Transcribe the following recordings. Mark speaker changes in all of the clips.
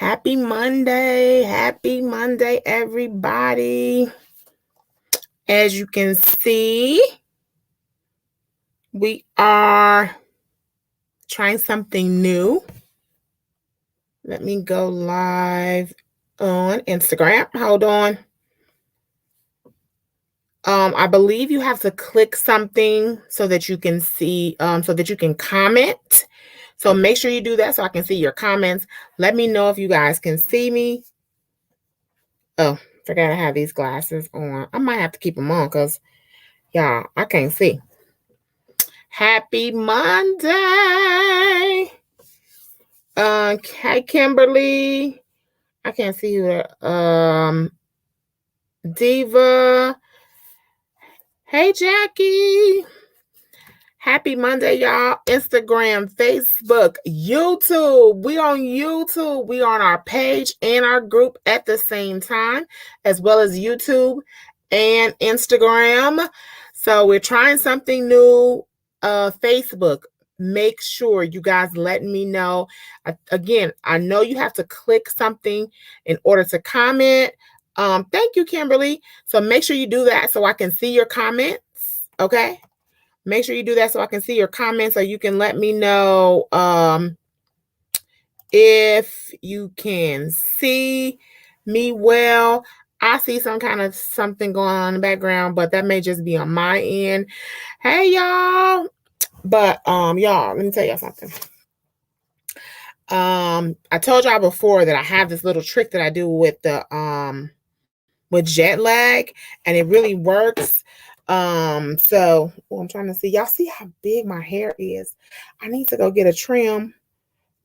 Speaker 1: Happy Monday. Happy Monday, everybody. As you can see, we are trying something new. Let me go live on Instagram. Hold on. I believe you have to click something so that you can see, so that you can comment. So make sure you do that so I can see your comments. Let me know if you guys can see me. Oh, forgot I have these glasses on. I might have to keep them on because, y'all, I can't see. Happy Monday. Hi, Kimberly. I can't see you. Diva. Hey, Jackie. Happy Monday, y'all. Instagram, Facebook, YouTube. We on YouTube. We on our page and our group at the same time, as well as YouTube and Instagram. So we're trying something new. Facebook. Make sure you guys let me know. Again, I know you have to click something in order to comment. Thank you, Kimberly. So make sure you do that so I can see your comments. Okay. Make sure you do that so I can see your comments, so you can let me know if you can see me well. I see some kind of something going on in the background, but that may just be on my end. Hey, y'all. But y'all, let me tell y'all something. I told y'all before that I have this little trick that I do with the with jet lag, and it really works. I'm trying to see. Y'all see how big my hair is? I need to go get a trim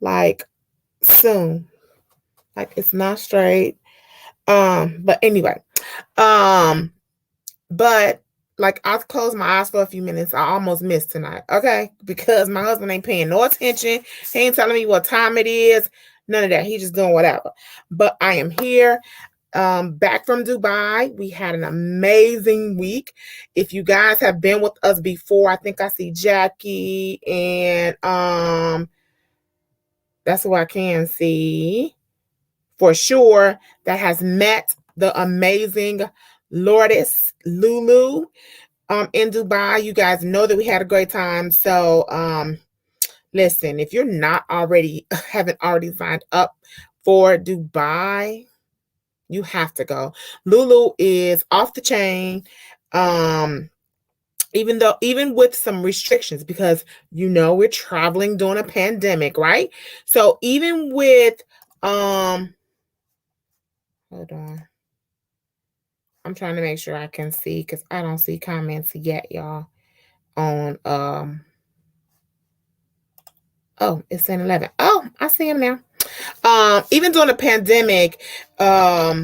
Speaker 1: like soon. Like it's not straight. But anyway. But like I closed my eyes for a few minutes. I almost missed tonight. Okay. Because my husband ain't paying no attention. He ain't telling me what time it is. None of that. He just doing whatever. But I am here. Back from Dubai. We had an amazing week. If you guys have been with us before, I think I see Jackie and that's who I can see for sure that has met the amazing Lourdes Lulu in Dubai. You guys know that we had a great time. So listen, if you're not already haven't already signed up for Dubai, you have to go. Lulu is off the chain. Even with some restrictions, because we're traveling during a pandemic, right? So even with hold on. I'm trying to make sure I can see because I don't see comments yet, y'all. On oh, it's in 11. Oh, I see them now. Even during the pandemic, there are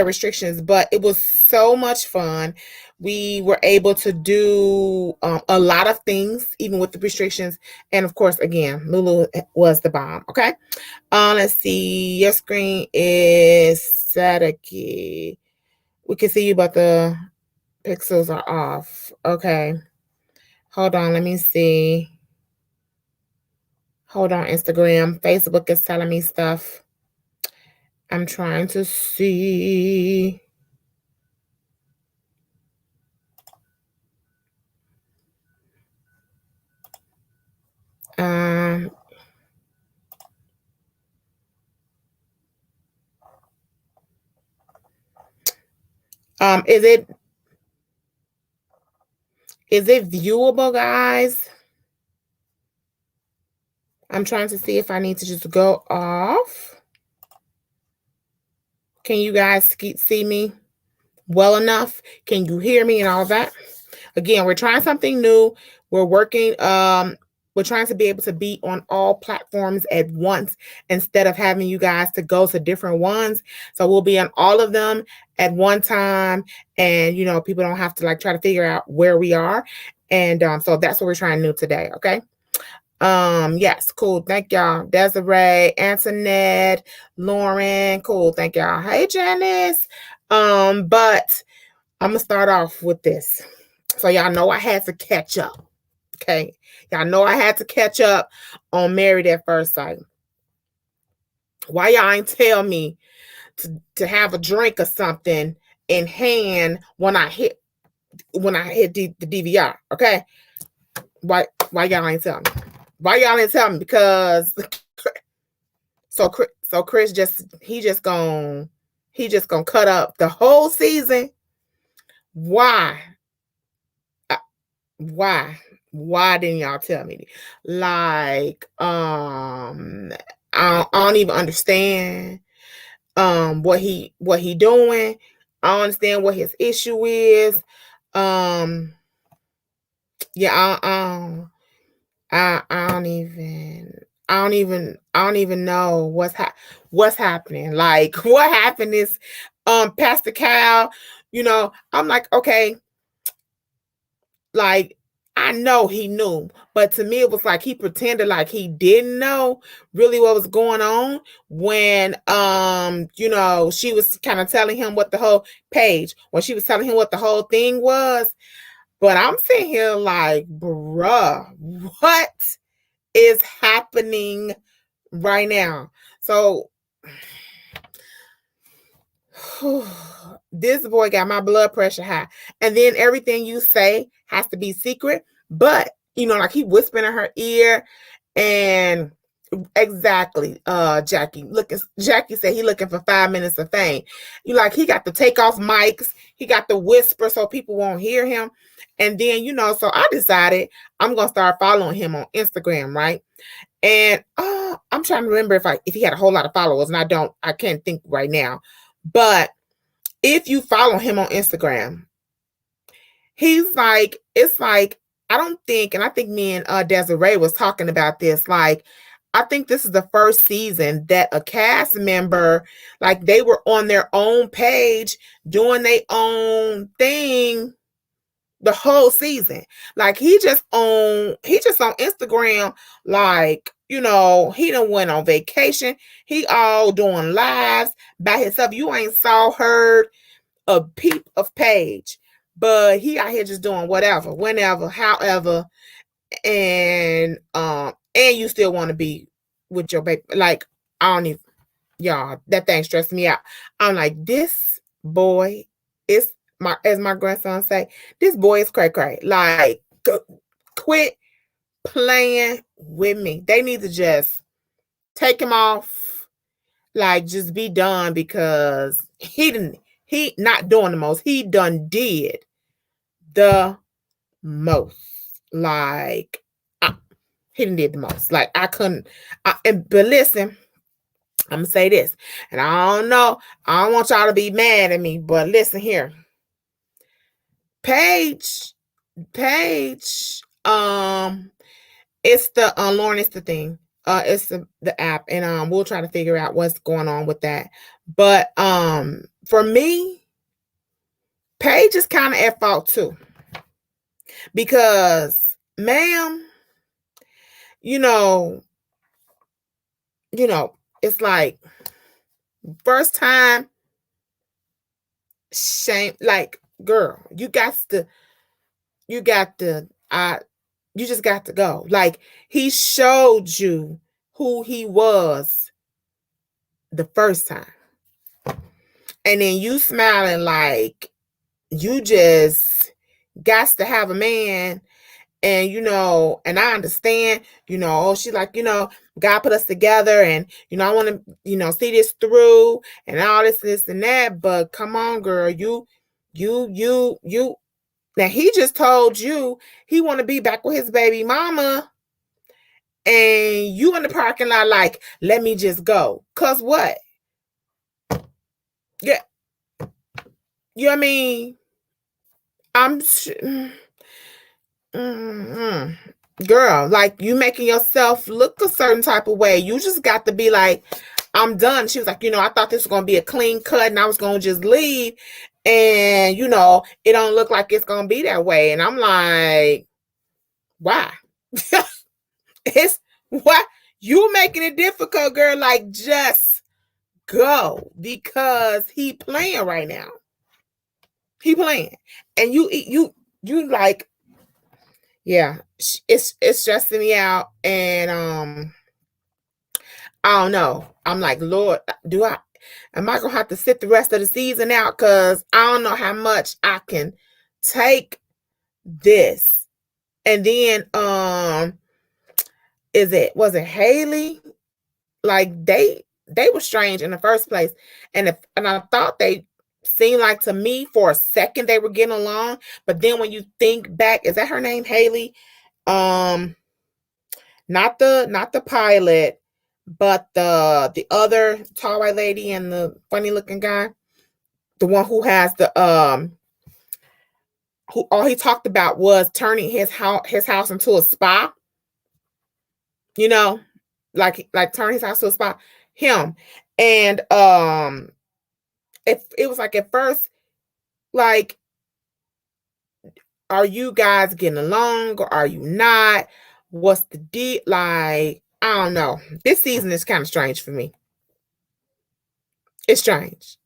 Speaker 1: restrictions, but it was so much fun. We were able to do a lot of things, even with the restrictions. And of course, again, Lulu was the bomb. Okay. Let's see. Your screen is Sadaki. We can see you, but the pixels are off. Okay. Hold on. Let me see. Hold on, Instagram. Facebook is telling me stuff. I'm trying to see. Is it viewable, guys? I'm trying to see if I need to just go off. Can you guys see me well enough? Can you hear me and all that? Again, we're trying something new. We're working, we're trying to be able to be on all platforms at once instead of having you guys to go to different ones. So we'll be on all of them at one time. And, people don't have to try to figure out where we are. And so that's what we're trying to do today. Okay. Yes, cool. Thank y'all. Desiree, Antoinette, Lauren. Cool. Thank y'all. Hey, Janice. But I'm gonna start off with this. So y'all know I had to catch up. Okay. Y'all know I had to catch up on Married at First Sight. Why y'all ain't tell me to have a drink or something in hand when I hit the DVR? Okay, why y'all ain't tell me? Why y'all ain't tell me? Because so Chris just gonna cut up the whole season. Why? Why didn't y'all tell me? Like, I don't even understand what he doing. I don't understand what his issue is. Yeah, I don't even know what's happening. Like, what happened is Pastor Cal, I'm like, okay, like, I know he knew, but to me it was like he pretended like he didn't know really what was going on when she was kind of telling him what the whole page, when she was telling him what the whole thing was. But I'm sitting here like, bruh, what is happening right now? So this boy got my blood pressure high. And then everything you say has to be secret. But, like he whispering in her ear. And exactly, Jackie said he looking for 5 minutes of fame. He got to take off mics. He got to whisper so people won't hear him. And then, so I decided I'm going to start following him on Instagram, right? And I'm trying to remember if he had a whole lot of followers, and I can't think right now. But if you follow him on Instagram, he's like, it's like, I don't think, and I think me and Desiree was talking about this, like, I think this is the first season that a cast member, like, they were on their own page doing their own thing the whole season. Like, he just on Instagram, like, he done went on vacation. He all doing lives by himself. You ain't heard a peep of Paige, but he out here just doing whatever, whenever, however, and you still want to be with your baby. Like, I don't even, y'all, that thing stressed me out. I'm like, this boy is as my grandson say, this boy is cray. Like, quit playing with me. They need to just take him off, like, just be done, because he not doing the most. He done did the most. Like, he done did the most. Like, I couldn't. But listen, I'm gonna say this, and I don't know. I don't want y'all to be mad at me, but listen here, Paige. It's the Lauren. It's the thing. It's the app, and we'll try to figure out what's going on with that. But for me, Paige is kind of at fault too, because, ma'am, it's like, first time, shame. Like, girl, you just got to go. Like, he showed you who he was the first time, and then you smiling like you just got to have a man. And, and I understand, she's like, God put us together, and, I want to, see this through and all this and that. But come on, girl, you, now he just told you he want to be back with his baby mama, and you in the parking lot like, let me just go. Cause what? Yeah. You know what I mean? Girl, like, you making yourself look a certain type of way. You just got to be like, I'm done. She was like, I thought this was going to be a clean cut and I was going to just leave. And, it don't look like it's going to be that way. And I'm like, why? It's what? You making it difficult, girl. Like, just go, because he playing right now. He playing. And you like, yeah, it's stressing me out. And I don't know. I'm like, Lord, am I gonna have to sit the rest of the season out? Cause I don't know how much I can take this. And then was it Haley? Like they were strange in the first place. And I thought they seemed like, to me, for a second they were getting along. But then when you think back, is that her name, Haley? Um not the pilot, but the other tall white lady and the funny looking guy, the one who has the who all he talked about was turning his house into a spa, you know, like turn his house to a spa. Him. And it was like, at first, like, are you guys getting along or are you not? What's the deal? Like, I don't know. This season is kind of strange for me. It's strange.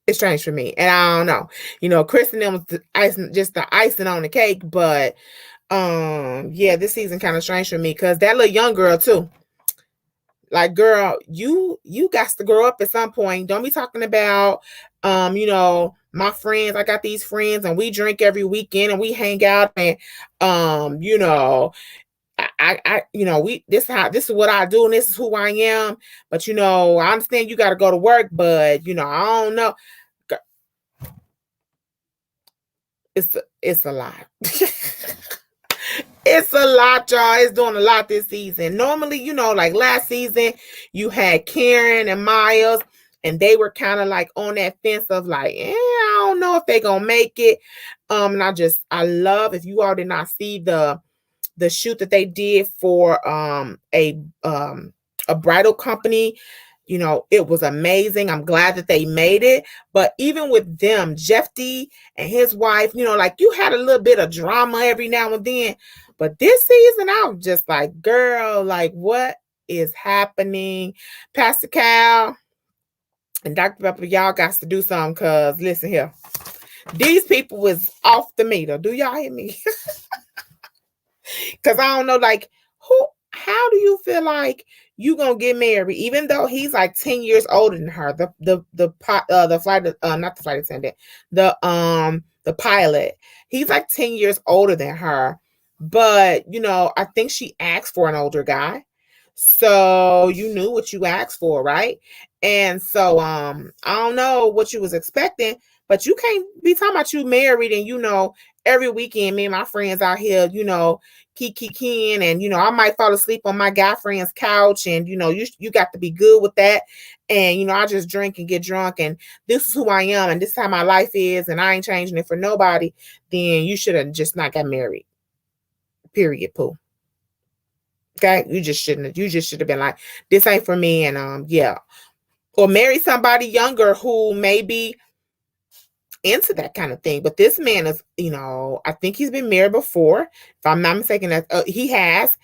Speaker 1: It's strange for me. And I don't know. Chris and them was just the icing on the cake, but yeah, this season kind of strange for me because that little young girl too. Like, girl, you got to grow up at some point. Don't be talking about my friends. I got these friends and we drink every weekend and we hang out and this is what I do and this is who I am. But I understand you got to go to work, but I don't know. It's a lot. It's a lot, y'all. It's doing a lot this season. Normally, like last season, you had Karen and Miles, and they were kind of like on that fence of like, I don't know if they gonna make it. And I love, if you all did not see the shoot that they did for a bridal company. It was amazing. I'm glad that they made it. But even with them, Jeffy and his wife, like, you had a little bit of drama every now and then. But this season, I was just like, girl, like, what is happening? Pastor Cal and Dr. Pepper, y'all got to do something, because listen here. These people was off the meter. Do y'all hear me? Because I don't know, like, how do you feel like you gonna get married, even though he's like 10 years older than her? The flight, not the flight attendant, the pilot. He's like 10 years older than her, but I think she asked for an older guy, so you knew what you asked for, right? And so I don't know what you was expecting, but you can't be talking about you married and every weekend me and my friends out here, kikiing, and I might fall asleep on my guy friend's couch, and you got to be good with that. And I just drink and get drunk, and this is who I am, and this is how my life is, and I ain't changing it for nobody. Then you should have just not got married. Period. Pooh. Okay, you just should have been like, this ain't for me, and yeah, or marry somebody younger who may be into that kind of thing. But this man is, I think he's been married before, if I'm not mistaken. That he has.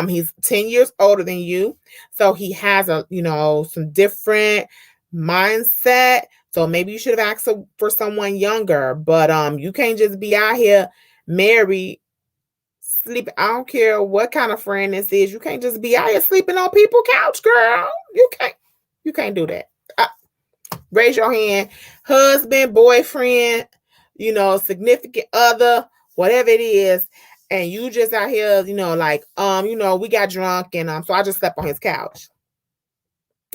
Speaker 1: He's 10 years older than you, so he has some different mindset. So maybe you should have asked for someone younger. But you can't just be out here married, sleeping. I don't care what kind of friend this is. You can't just be out here sleeping on people's couch, girl. You can't do that. Raise your hand. Husband, boyfriend, significant other, whatever it is, and you just out here, like, we got drunk, and so I just slept on his couch.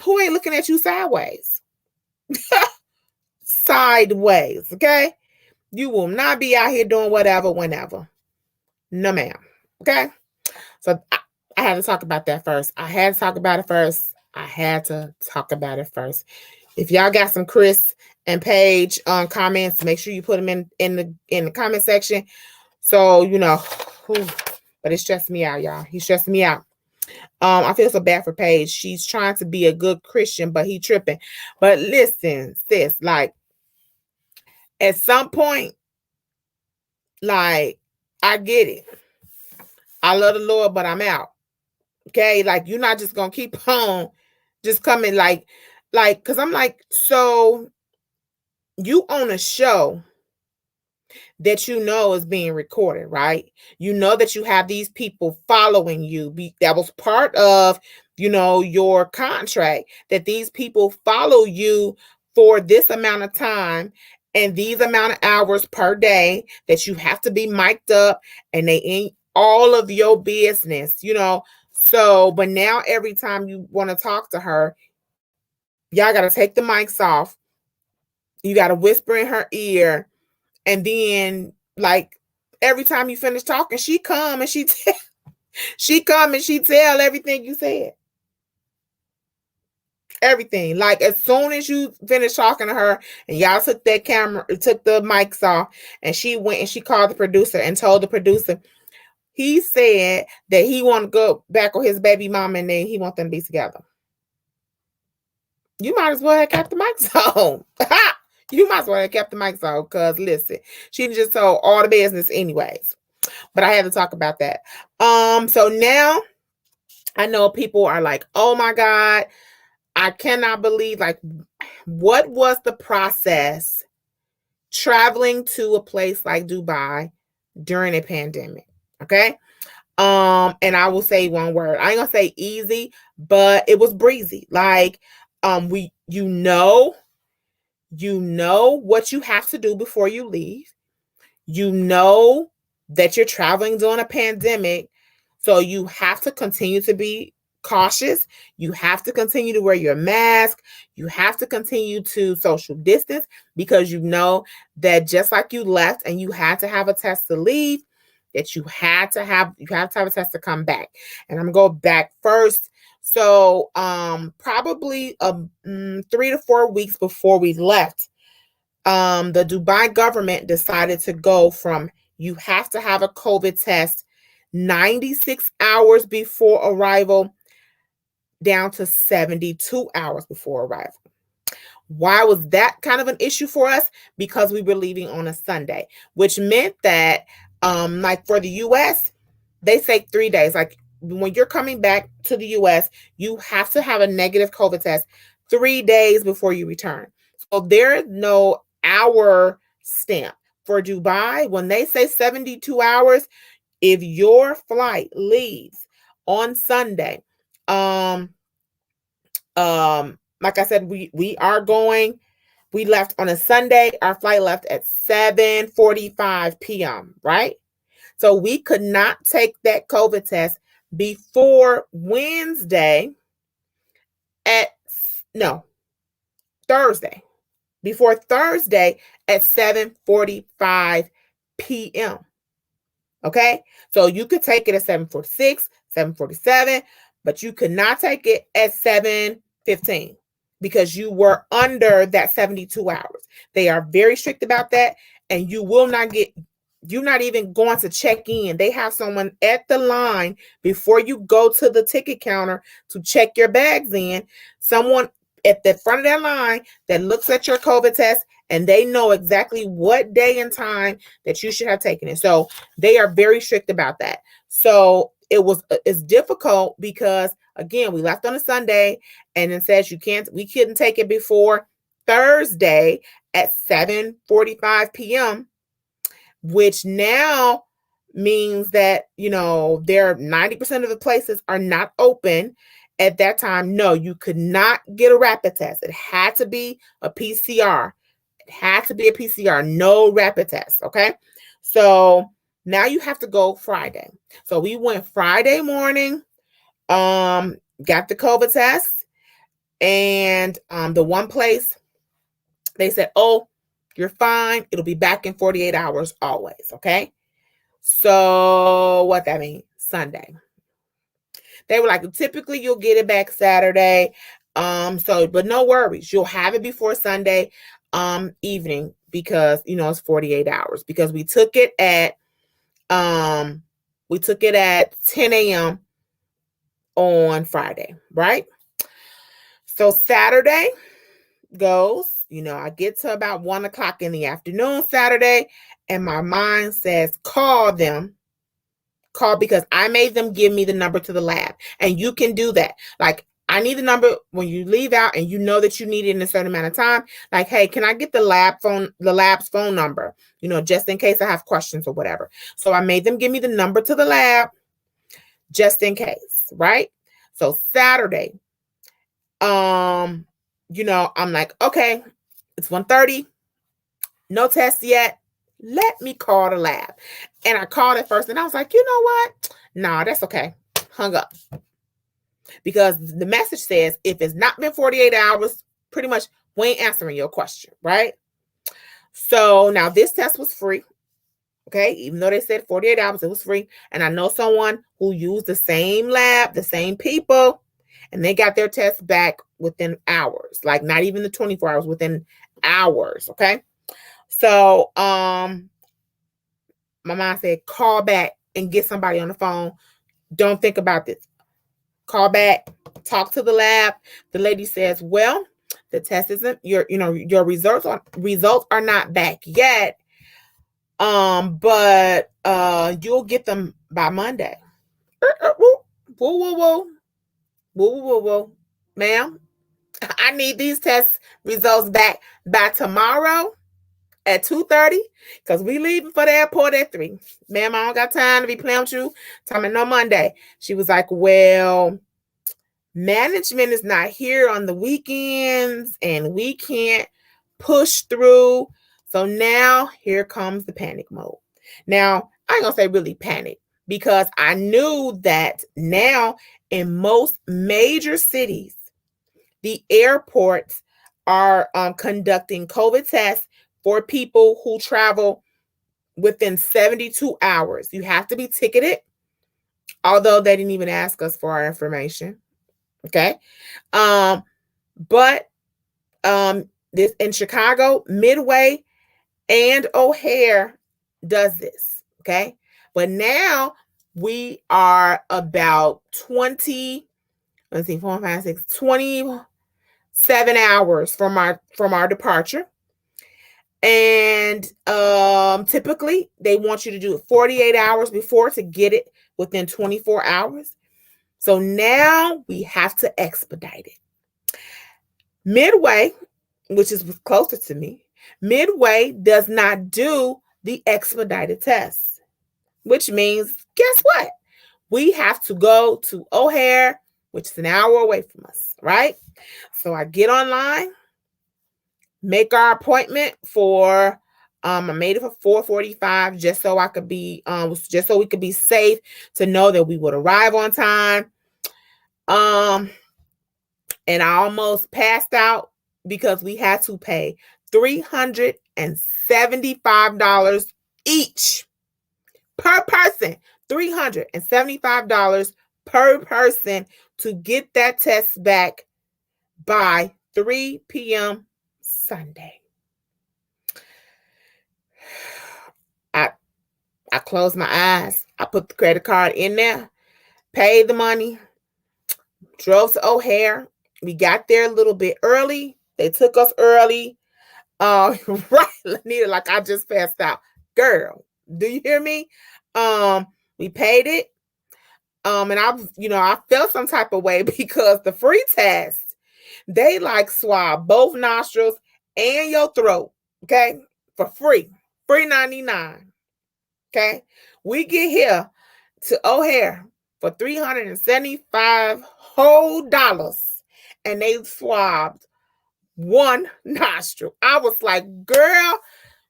Speaker 1: Who ain't looking at you sideways? Sideways, okay? You will not be out here doing whatever, whenever. No, ma'am. Okay? So I had to talk about that first. I had to talk about it first. If y'all got some Chris and Paige comments, make sure you put them in the comment section. So but it stressed me out, y'all. He stressed me out. I feel so bad for Paige. She's trying to be a good Christian, but he tripping. But listen, sis, like, at some point, like, I get it. I love the Lord, but I'm out. Okay, like, you're not just gonna keep on just coming like, because I'm like, so you own a show that you know is being recorded, right? You know that you have these people following you. That was part of, your contract, that these people follow you for this amount of time and these amount of hours per day, that you have to be mic'd up, and they in all of your business, So, but now every time you want to talk to her, y'all got to take the mics off. You got to whisper in her ear. And then, like, every time you finish talking, she come and she tell everything you said. Everything. Like, as soon as you finish talking to her and y'all took the mics off, and she went and she called the producer and told the producer, he said that he want to go back with his baby mama and then he want them to be together. You might as well have kept the mics on. You might as well have kept the mics on, because listen, she just told all the business anyways. But I had to talk about that. So now I know people are like, oh my God, I cannot believe, like, what was the process traveling to a place like Dubai during a pandemic? Okay. And I will say one word. I ain't gonna say easy, but it was breezy. Like, you know what you have to do before you leave. You know that you're traveling during a pandemic, so you have to continue to be cautious. You have to continue to wear your mask. You have to continue to social distance, because you know that just like you left and you had to have a test to leave, that you have to have a test to come back. And I'm gonna go back first. So probably 3 to 4 weeks before we left, the Dubai government decided to go from, you have to have a COVID test 96 hours before arrival, down to 72 hours before arrival. Why was that kind of an issue for us? Because we were leaving on a Sunday, which meant that, like for the US, they say 3 days. Like, when you're coming back to the US, you have to have a negative COVID test 3 days before you return. So there is no hour stamp. For Dubai, when they say 72 hours, if your flight leaves on Sunday, like I said, we left on a Sunday. Our flight left at 7:45 p.m., right? So we could not take that COVID test before Thursday, before Thursday at 7:45 p.m. Okay? So you could take it at 7:46, 7:47, but you could not take it at 7:15, because you were under that 72 hours. They are very strict about that, and you're not even going to check in. They have someone at the line before you go to the ticket counter to check your bags in. Someone at the front of that line that looks at your COVID test, and they know exactly what day and time that you should have taken it. So they are very strict about that. So it's difficult, because again, we left on a Sunday, and it says we couldn't take it before Thursday at 7:45 p.m., which now means that, there 90% of the places are not open at that time. No, you could not get a rapid test. It had to be a PCR. No rapid test. Okay. So now you have to go Friday. So we went Friday morning, got the COVID test, and the one place, they said, oh, you're fine. It'll be back in 48 hours always. Okay. So what that means? Sunday. They were like, typically you'll get it back Saturday. But no worries. You'll have it before Sunday evening, because, it's 48 hours, because we took it at 10 a.m. on Friday, right? So Saturday goes, I get to about 1 o'clock in the afternoon Saturday, and my mind says, call, because I made them give me the number to the lab. And you can do that. Like, I need the number when you leave out and you know that you need it in a certain amount of time. Like, hey, can I get the lab's phone number? Just in case I have questions or whatever. So I made them give me the number to the lab just in case, right? So Saturday, I'm like, okay, it's 1:30, no test yet. Let me call the lab. And I called it first and I was like, you know what? Nah, that's okay. Hung up. Because the message says, if it's not been 48 hours, pretty much we ain't answering your question, right? So now this test was free. Okay, even though they said 48 hours, it was free. And I know someone who used the same lab, the same people, and they got their test back within hours, like not even the 24 hours, within hours. Okay. So my mom said, call back and get somebody on the phone. Don't think about this. Call back, talk to the lab. The lady says, well, the test isn't your results are not back yet. But you'll get them by Monday. Whoa. Ma'am, I need these test results back by tomorrow at 2:30 because we leaving for the airport at 3. Ma'am, I don't got time to be playing with you. Tell me no Monday. She was like, well, management is not here on the weekends and we can't push through. So now here comes the panic mode. Now, I ain't gonna say really panic because I knew that now in most major cities, the airports are conducting COVID tests for people who travel within 72 hours. You have to be ticketed, although they didn't even ask us for our information. Okay. But this in Chicago, Midway and O'Hare does this. Okay. But now we are about 27 hours from our departure. And typically they want you to do it 48 hours before to get it within 24 hours. So now we have to expedite it. Midway, which is closer to me, Midway does not do the expedited tests, which means, guess what? We have to go to O'Hare, which is an hour away from us, right? So I get online, make our appointment for, I made it for 4:45 just so I could be, just so we could be safe to know that we would arrive on time. And I almost passed out because we had to pay $375 each per person. $375 per person to get that test back by 3 p.m. Sunday. I closed my eyes. I put the credit card in there, paid the money, drove to O'Hare. We got there a little bit early. They took us early. Right, Lanita, like I just passed out. Girl, do you hear me? We paid it. And I felt some type of way because the free test, they like swab both nostrils and your throat, okay? For free. Free 99. Okay. We get here to O'Hare for $375 whole dollars, and they swabbed one nostril. I was like, girl,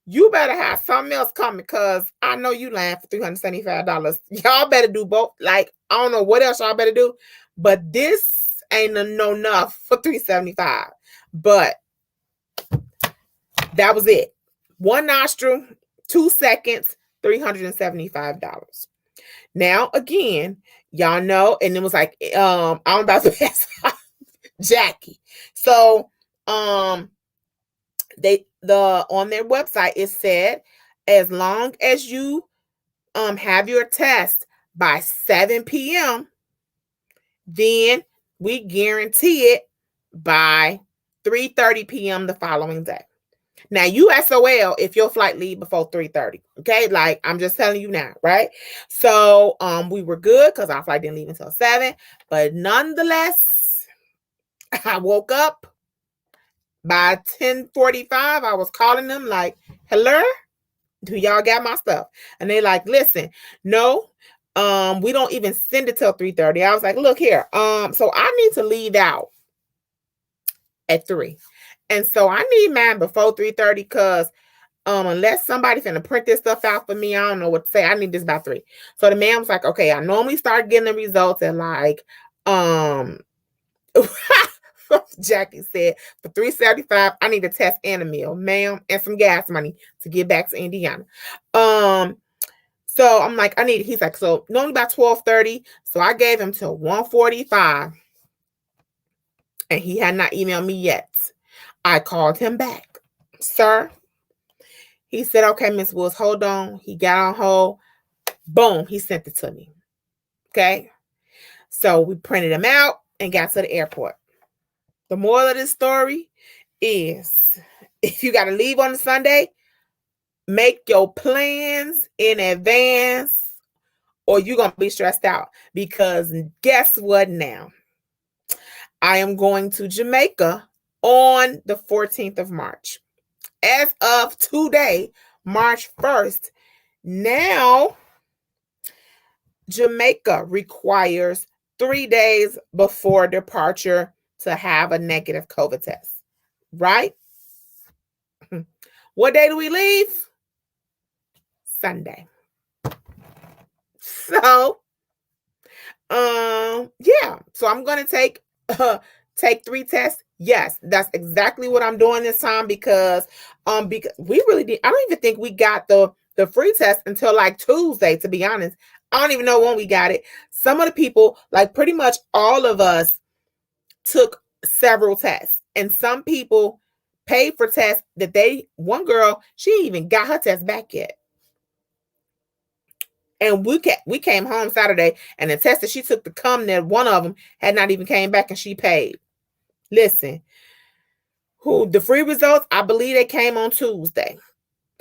Speaker 1: you better have something else coming because I know you lying for $375. Y'all better do both. Like, I don't know what else y'all better do, but this ain't enough for $375. But that was it. One nostril, 2 seconds, $375. Now, again, y'all know, and it was like, I'm about to pass off Jackie. So, on their website, it said, as long as you have your test by 7 p.m., then we guarantee it by 3:30 p.m. the following day. Now, you SOL if your flight leave before 3:30. Okay, like I'm just telling you now, right? So we were good because our flight didn't leave until 7, but nonetheless, I woke up by 10:45. I was calling them like, hello, do y'all got my stuff? And they like, listen, no, we don't even send it till 3:30. I was like, look here, so I need to leave out at 3. And so I need mine before 3:30 because unless somebody's gonna print this stuff out for me, I don't know what to say. I need this by 3. So the man was like, okay, I normally start getting the results at like Jackie said for $3.75, I need a test and a meal, ma'am, and some gas money to get back to Indiana. So I'm like, he's like, so normally by 12:30. So I gave him till 1:45 and he had not emailed me yet. I called him back. Sir, he said, okay, Miss Woods, hold on. He got on hold. Boom, he sent it to me. Okay. So we printed him out and got to the airport. The moral of this story is if you got to leave on a Sunday, make your plans in advance or you're going to be stressed out. Because guess what now? I am going to Jamaica on the 14th of March. As of today, March 1st, now Jamaica requires 3 days before departure to have a negative COVID test, right? What day do we leave? Sunday. So, yeah. So I'm going to take 3 tests. Yes, that's exactly what I'm doing this time because we really did. I don't even think we got the free test until like Tuesday, to be honest. I don't even know when we got it. Some of the people, like pretty much all of us, took several tests, and some people paid for tests that one girl, she ain't even got her test back yet. And we came home Saturday, and the test that she took to come there, one of them had not even came back, and she paid. Listen, the free results, I believe they came on Tuesday.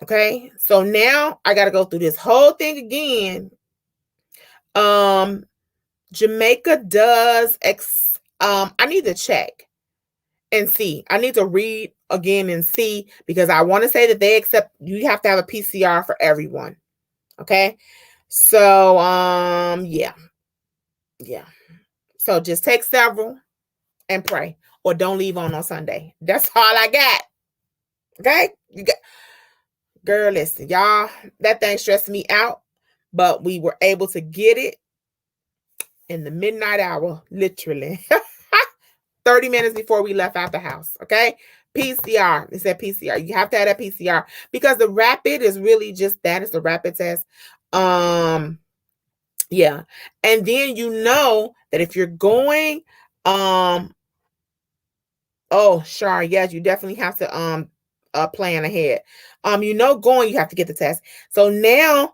Speaker 1: Okay, so now I got to go through this whole thing again. Jamaica does I need to check and see. I need to read again and see because I want to say that they accept you have to have a PCR for everyone. Okay. So yeah. So just take several and pray or don't leave on Sunday. That's all I got. Okay? Girl, listen, y'all, that thing stressed me out, but we were able to get it in the midnight hour, literally 30 minutes before we left out the house. Okay. PCR. It said PCR. You have to have that PCR because the rapid is really just that. It's a rapid test. Yeah. And then you know that if you're going, sure, yes, you definitely have to plan ahead. Going, you have to get the test. So now,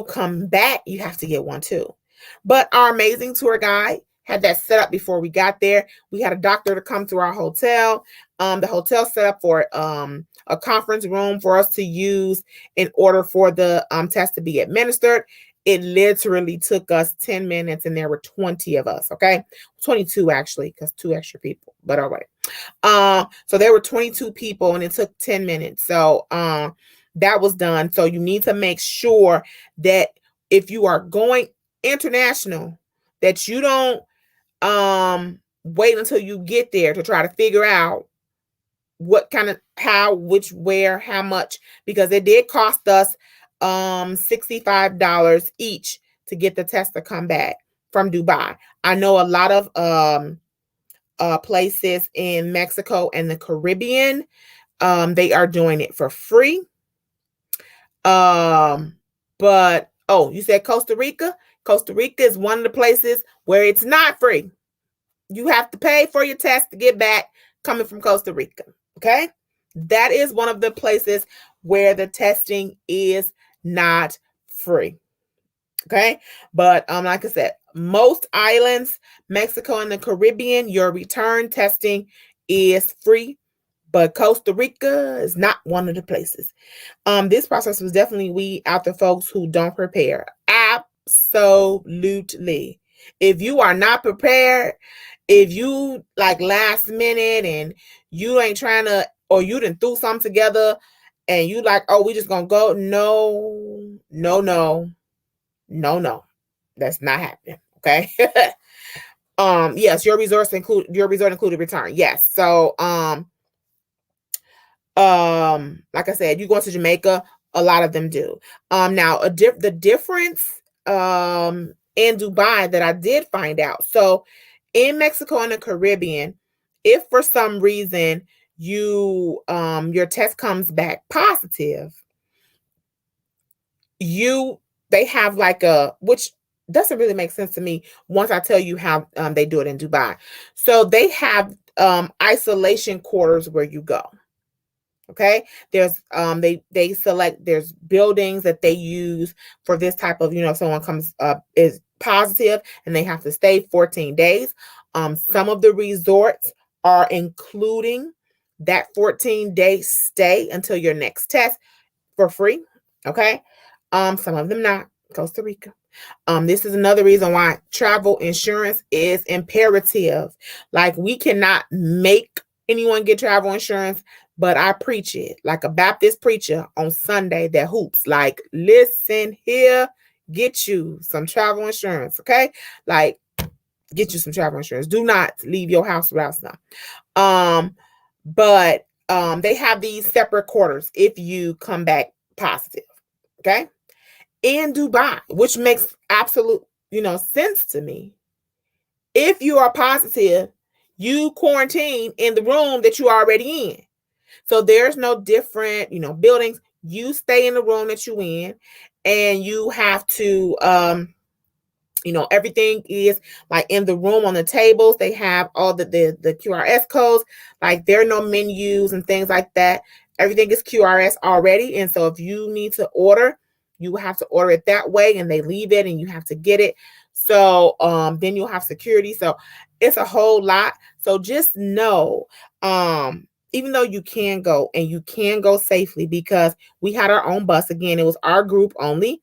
Speaker 1: come back, you have to get one too. But our amazing tour guide had that set up before we got there. We had a doctor to come to our hotel. The hotel set up for a conference room for us to use in order for the test to be administered. It literally took us 10 minutes and there were 20 of us. Okay. 22 actually, because 2 extra people, but all right. So there were 22 people and it took 10 minutes. So that was done. So you need to make sure that if you are going international, that you don't wait until you get there to try to figure out what kind of how, which, where, how much, because it did cost us $65 each to get the test to come back from Dubai. I know a lot of places in Mexico and the Caribbean, they are doing it for free. But you said Costa Rica? Costa Rica is one of the places where it's not free. You have to pay for your test to get back coming from Costa Rica. Okay. That is one of the places where the testing is not free. Okay. But like I said, most islands, Mexico and the Caribbean, your return testing is free. But Costa Rica is not one of the places. This process was definitely weed out the folks who don't prepare. Absolutely. If you are not prepared if you like last minute and you ain't trying to, or you done threw something together and you like, oh, we just gonna go. No. That's not happening. Okay. Yes, your resort included return. Yes. So like I said, you going to Jamaica, a lot of them do. Now the difference in Dubai that I did find out. So in Mexico and the Caribbean, if for some reason you your test comes back positive, they have like which doesn't really make sense to me once I tell you how they do it in Dubai. So they have isolation quarters where you go. Okay, there's they select, there's buildings that they use for this type of, if someone comes up is positive and they have to stay 14 days. Some of the resorts are including that 14-day stay until your next test for free. Okay. Some of them not. Costa Rica. This is another reason why travel insurance is imperative. Like, we cannot make anyone get travel insurance, but I preach it like a Baptist preacher on Sunday that hoops. Like, listen here, get you some travel insurance, okay? Like, get you some travel insurance. Do not leave your house without some. But they have these separate quarters if you come back positive, okay? In Dubai, which makes absolute, sense to me. If you are positive, you quarantine in the room that you're already in. So there's no different, buildings. You stay in the room that you're in, and you have to, everything is like in the room on the tables. They have all the QRS codes. Like, there are no menus and things like that. Everything is QRS already. And so if you need to order, you have to order it that way, and they leave it and you have to get it. So then you'll have security. So it's a whole lot. So just know, even though you can go, and you can go safely, because we had our own bus. Again, it was our group only.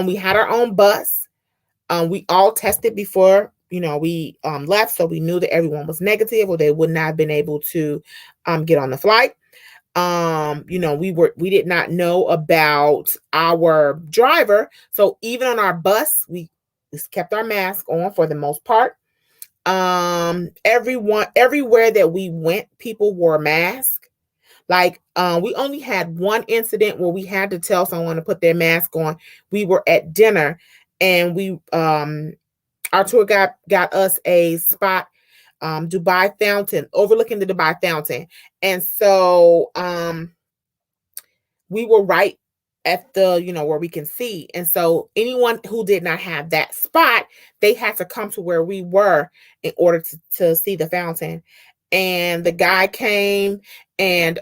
Speaker 1: We had our own bus. We all tested before, we left, so we knew that everyone was negative, or they would not have been able to get on the flight. We did not know about our driver, so even on our bus, we kept our mask on for the most part. Everywhere that we went, people wore masks. Like, we only had one incident where we had to tell someone to put their mask on. We were at dinner, and our tour guide got us a spot, Dubai Fountain, overlooking the Dubai Fountain. And so we were right at the, where we can see. And so anyone who did not have that spot, they had to come to where we were in order to see the fountain. And the guy came, and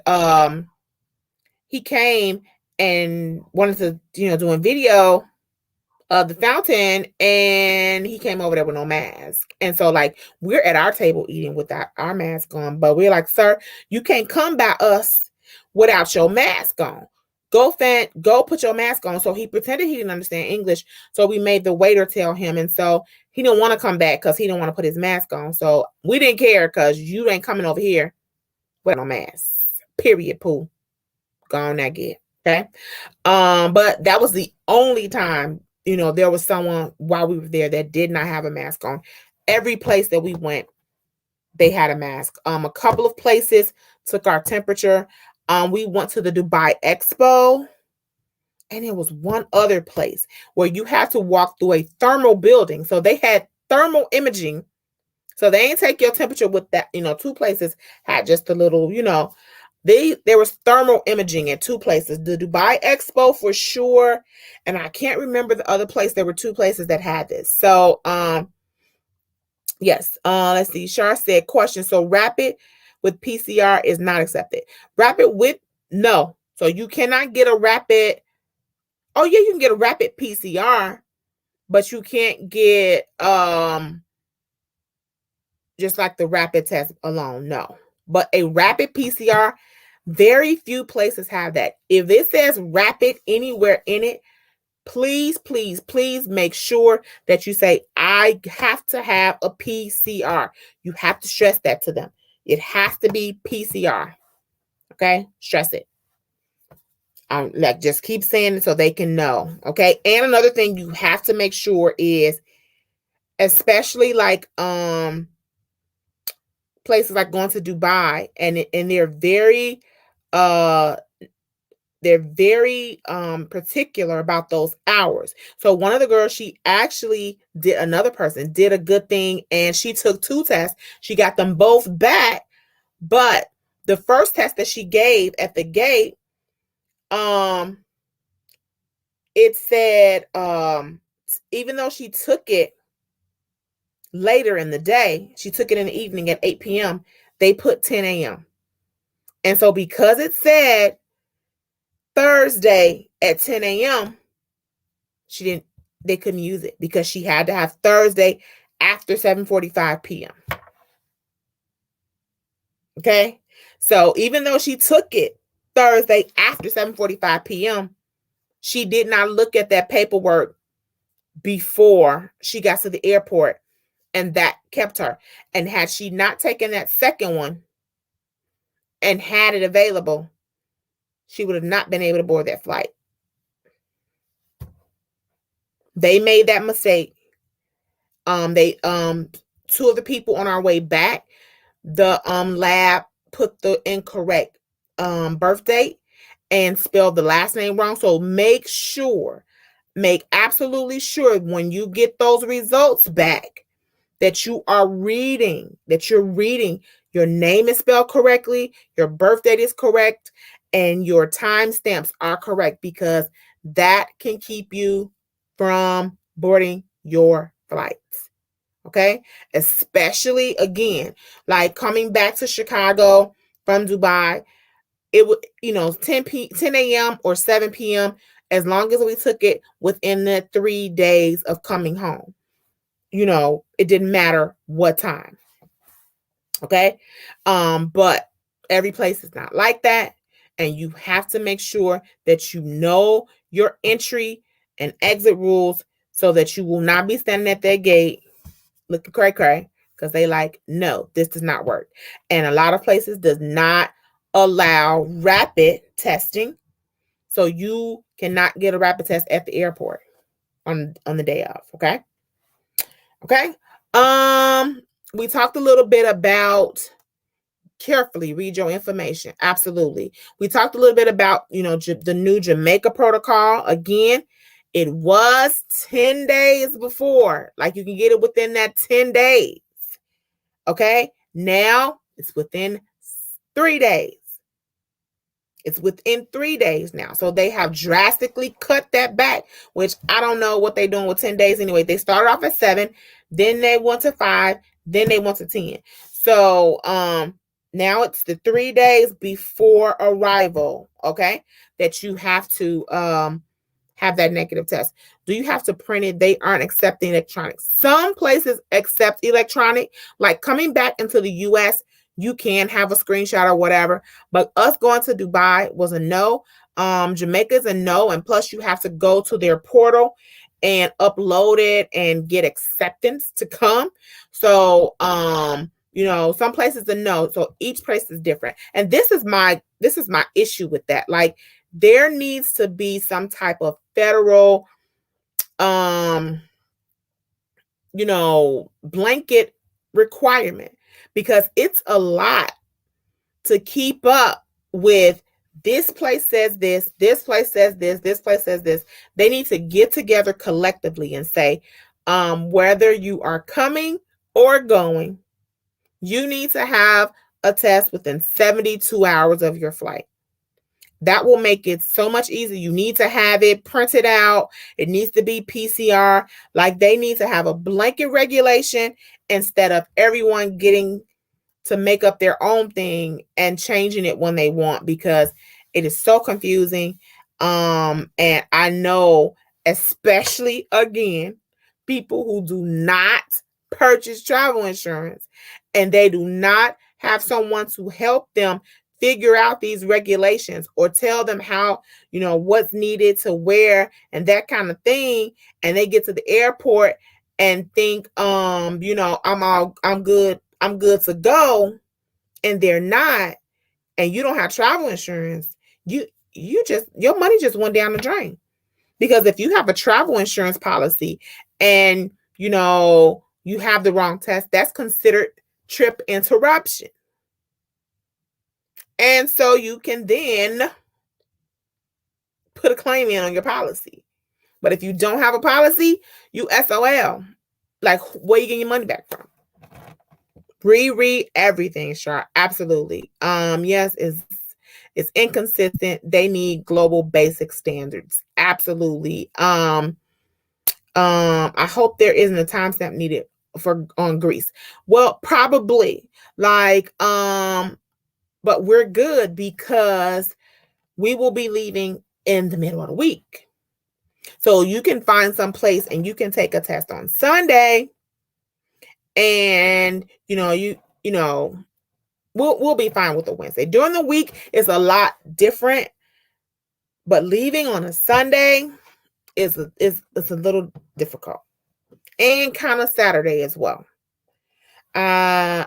Speaker 1: he came and wanted to, do a video of the fountain, and he came over there with no mask. And so, like, we're at our table eating with our mask on, but we're like, sir, you can't come by us without your mask on. Go put your mask on. So he pretended he didn't understand English. So we made the waiter tell him. And so he didn't want to come back because he didn't want to put his mask on. So we didn't care, because you ain't coming over here with no mask. Period, poo. Go on that get. Okay. But that was the only time, there was someone while we were there that did not have a mask on. Every place that we went, they had a mask. A couple of places took our temperature. We went to the Dubai Expo, and it was one other place where you had to walk through a thermal building. So they had thermal imaging. So they ain't take your temperature with that. Two places had just a little, there was thermal imaging at two places. The Dubai Expo for sure, and I can't remember the other place. There were two places that had this. So yes. Let's see. Shar said, question. So rapid with PCR is not accepted. Rapid with no. So you cannot get a rapid. Oh yeah, you can get a rapid PCR, but you can't get just like the rapid test alone. No. But a rapid PCR, very few places have that. If it says rapid anywhere in it, please, please, please make sure that you say, I have to have a PCR. You have to stress that to them. It has to be PCR. Okay? Stress it. Like, just keep saying it so they can know. Okay? And another thing you have to make sure is, especially like places like going to Dubai, and they're very particular about those hours. So one of the girls, another person did a good thing, and she took 2 tests. She got them both back, but the first test that she gave at the gate, it said, even though she took it later in the day, she took it in the evening at 8 p.m., they put 10 a.m. And so because it said Thursday at 10 a.m., they couldn't use it because she had to have Thursday after 7:45 p.m. Okay? So even though she took it Thursday after 7:45 p.m., she did not look at that paperwork before she got to the airport, and that kept her. And had she not taken that second one and had it available, she would have not been able to board that flight. They made that mistake. Two of the people on our way back, the lab put the incorrect birth date and spelled the last name wrong. So make absolutely sure when you get those results back that you're reading, your name is spelled correctly, your birth date is correct, and your timestamps are correct, because that can keep you from boarding your flights. Okay? Especially, again, like coming back to Chicago from Dubai, it would, 10 a.m. or 7 p.m., as long as we took it within the 3 days of coming home. It didn't matter what time. Okay? But every place is not like that. And you have to make sure that you know your entry and exit rules so that you will not be standing at that gate looking cray-cray, because they like, no, this does not work. And a lot of places does not allow rapid testing. So you cannot get a rapid test at the airport on the day of. Okay. Okay. We talked a little bit about carefully read your information. Absolutely. We talked a little bit about, the new Jamaica protocol. Again, it was 10 days before. Like, you can get it within that 10 days. Okay. Now it's within 3 days. It's within 3 days now. So they have drastically cut that back, which I don't know what they're doing with 10 days anyway. They started off at 7, then they went to 5, then they went to 10. So now it's the 3 days before arrival, okay, that you have to have that negative test. Do you have to print it? They aren't accepting electronic. Some places accept electronic, like coming back into the U.S., you can have a screenshot or whatever, but us going to Dubai was a no. Jamaica is a no, and plus you have to go to their portal and upload it and get acceptance to come. So, some places a no. So each place is different, and this is my issue with that. Like, there needs to be some type of federal, blanket requirement, because it's a lot to keep up with. This place says this place says this place says this. They need to get together collectively and say, whether you are coming or going, you need to have a test within 72 hours of your flight. That will make it so much easier. You need to have it printed out. It needs to be PCR. Like, they need to have a blanket regulation instead of everyone getting to make up their own thing and changing it when they want, because it is so confusing. And I know, especially, again, people who do not purchase travel insurance and they do not have someone to help them figure out these regulations or tell them how, what's needed to wear and that kind of thing. And they get to the airport and think, I'm good to go. And they're not, and you don't have travel insurance, your money just went down the drain. Because if you have a travel insurance policy and you have the wrong test, that's considered trip interruption. And so you can then put a claim in on your policy. But if you don't have a policy, you SOL. Like, where you getting your money back from? Reread everything, Char. Absolutely. Yes, it's inconsistent. They need global basic standards. Absolutely. I hope there isn't a timestamp needed on Greece. Well, probably. But we're good because we will be leaving in the middle of the week. So you can find some place and you can take a test on Sunday. And we'll be fine with the Wednesday. During the week is a lot different, but leaving on a Sunday is a little difficult. And kind of Saturday as well.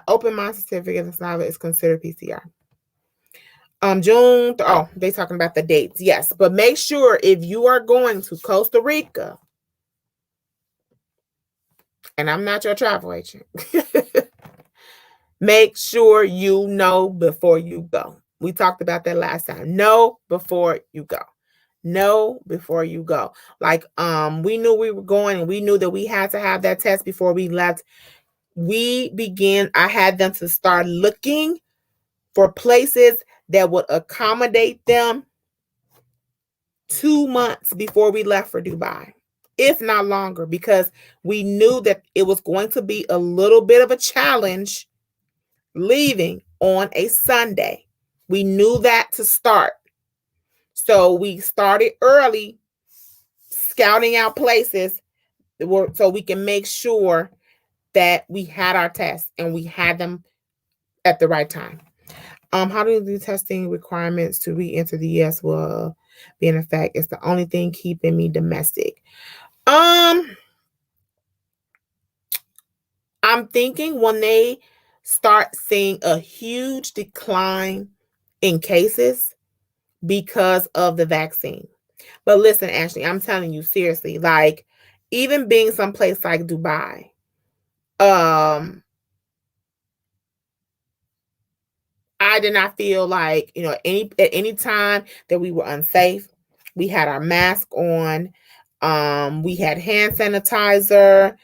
Speaker 1: Open mind certificate is considered PCR. June. They talking about the dates. Yes, but make sure if you are going to Costa Rica, and I'm not your travel agent, make sure you know before you go. We talked about that last time. Know before you go. Know before you go. Like, we knew we were going and we knew that we had to have that test before we left. I had them to start looking for places that would accommodate them 2 months before we left for Dubai, if not longer, because we knew that it was going to be a little bit of a challenge leaving on a Sunday. We knew that to start. So we started early scouting out places so we can make sure that we had our tests and we had them at the right time. How do the testing requirements to re-enter the US will be in effect? It's the only thing keeping me domestic. I'm thinking when they start seeing a huge decline in cases because of the vaccine. But listen, Ashley, I'm telling you seriously, like, even being someplace like Dubai, I did not feel like, at any time that we were unsafe. We had our mask on. We had hand sanitizer.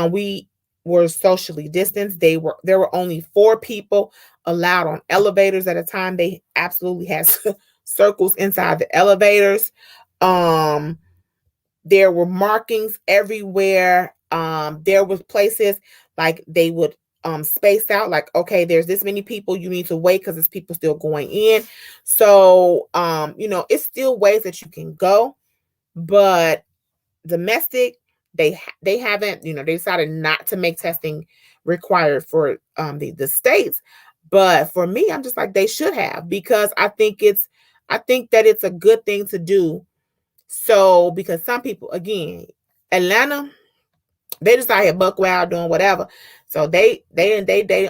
Speaker 1: We were socially distanced. There were only 4 people allowed on elevators at a time. They absolutely had circles inside the elevators. There were markings everywhere. There was places like they would space out, like, okay, there's this many people, you need to wait because there's people still going in. So it's still ways that you can go, but domestic, they haven't, they decided not to make testing required for the states. But for me, I'm just like, they should have, because I think that it's a good thing to do. So because some people, again, Atlanta, they just out here buck wild doing whatever. So they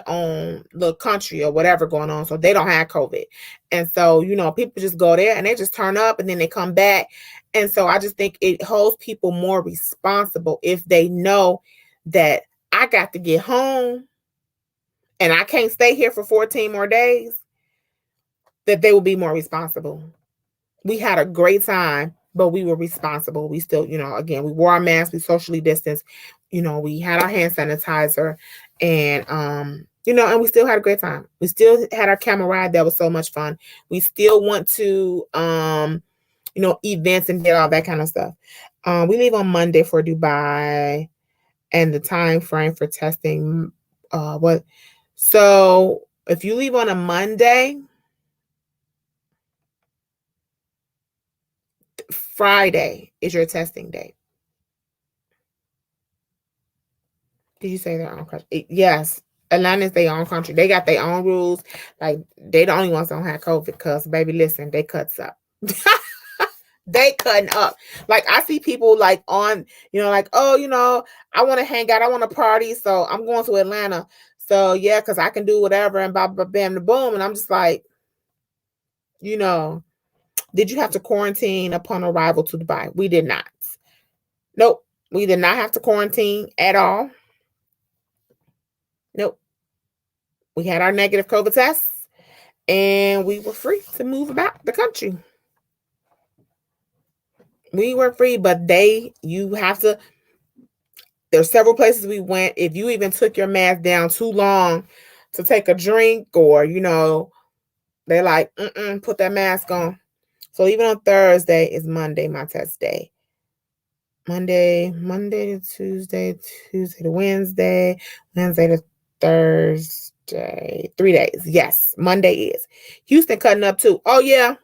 Speaker 1: own the country or whatever going on. So they don't have COVID. And so, people just go there and they just turn up and then they come back. And so I just think it holds people more responsible if they know that I got to get home and I can't stay here for 14 more days, that they will be more responsible. We had a great time, but we were responsible. We still, again, we wore our masks, we socially distanced, we had our hand sanitizer, and and we still had a great time. We still had our camel ride. That was so much fun. We still went to events and did all that kind of stuff. We leave on Monday for Dubai, and the time frame for testing, so if you leave on a Monday, Friday is your testing date. Did you say that? Okay. Yes. Atlanta's their own country. They got their own rules. Like, they the only ones that don't have COVID because, baby, listen, they cuts up. They cutting up. Like, I see people like on, like, oh, I want to hang out. I want to party. So I'm going to Atlanta. So yeah, because I can do whatever and bam, bam, the boom. And I'm just like, did you have to quarantine upon arrival to Dubai? We did not. Nope. We did not have to quarantine at all. Nope. We had our negative COVID tests and we were free to move about the country. We were free, but there's several places we went. If you even took your mask down too long to take a drink or, they're like, put that mask on. So even on Thursday is Monday, my test day. Monday to Tuesday to Wednesday to Thursday. 3 days. Yes, Monday is. Houston cutting up too. Oh, yeah,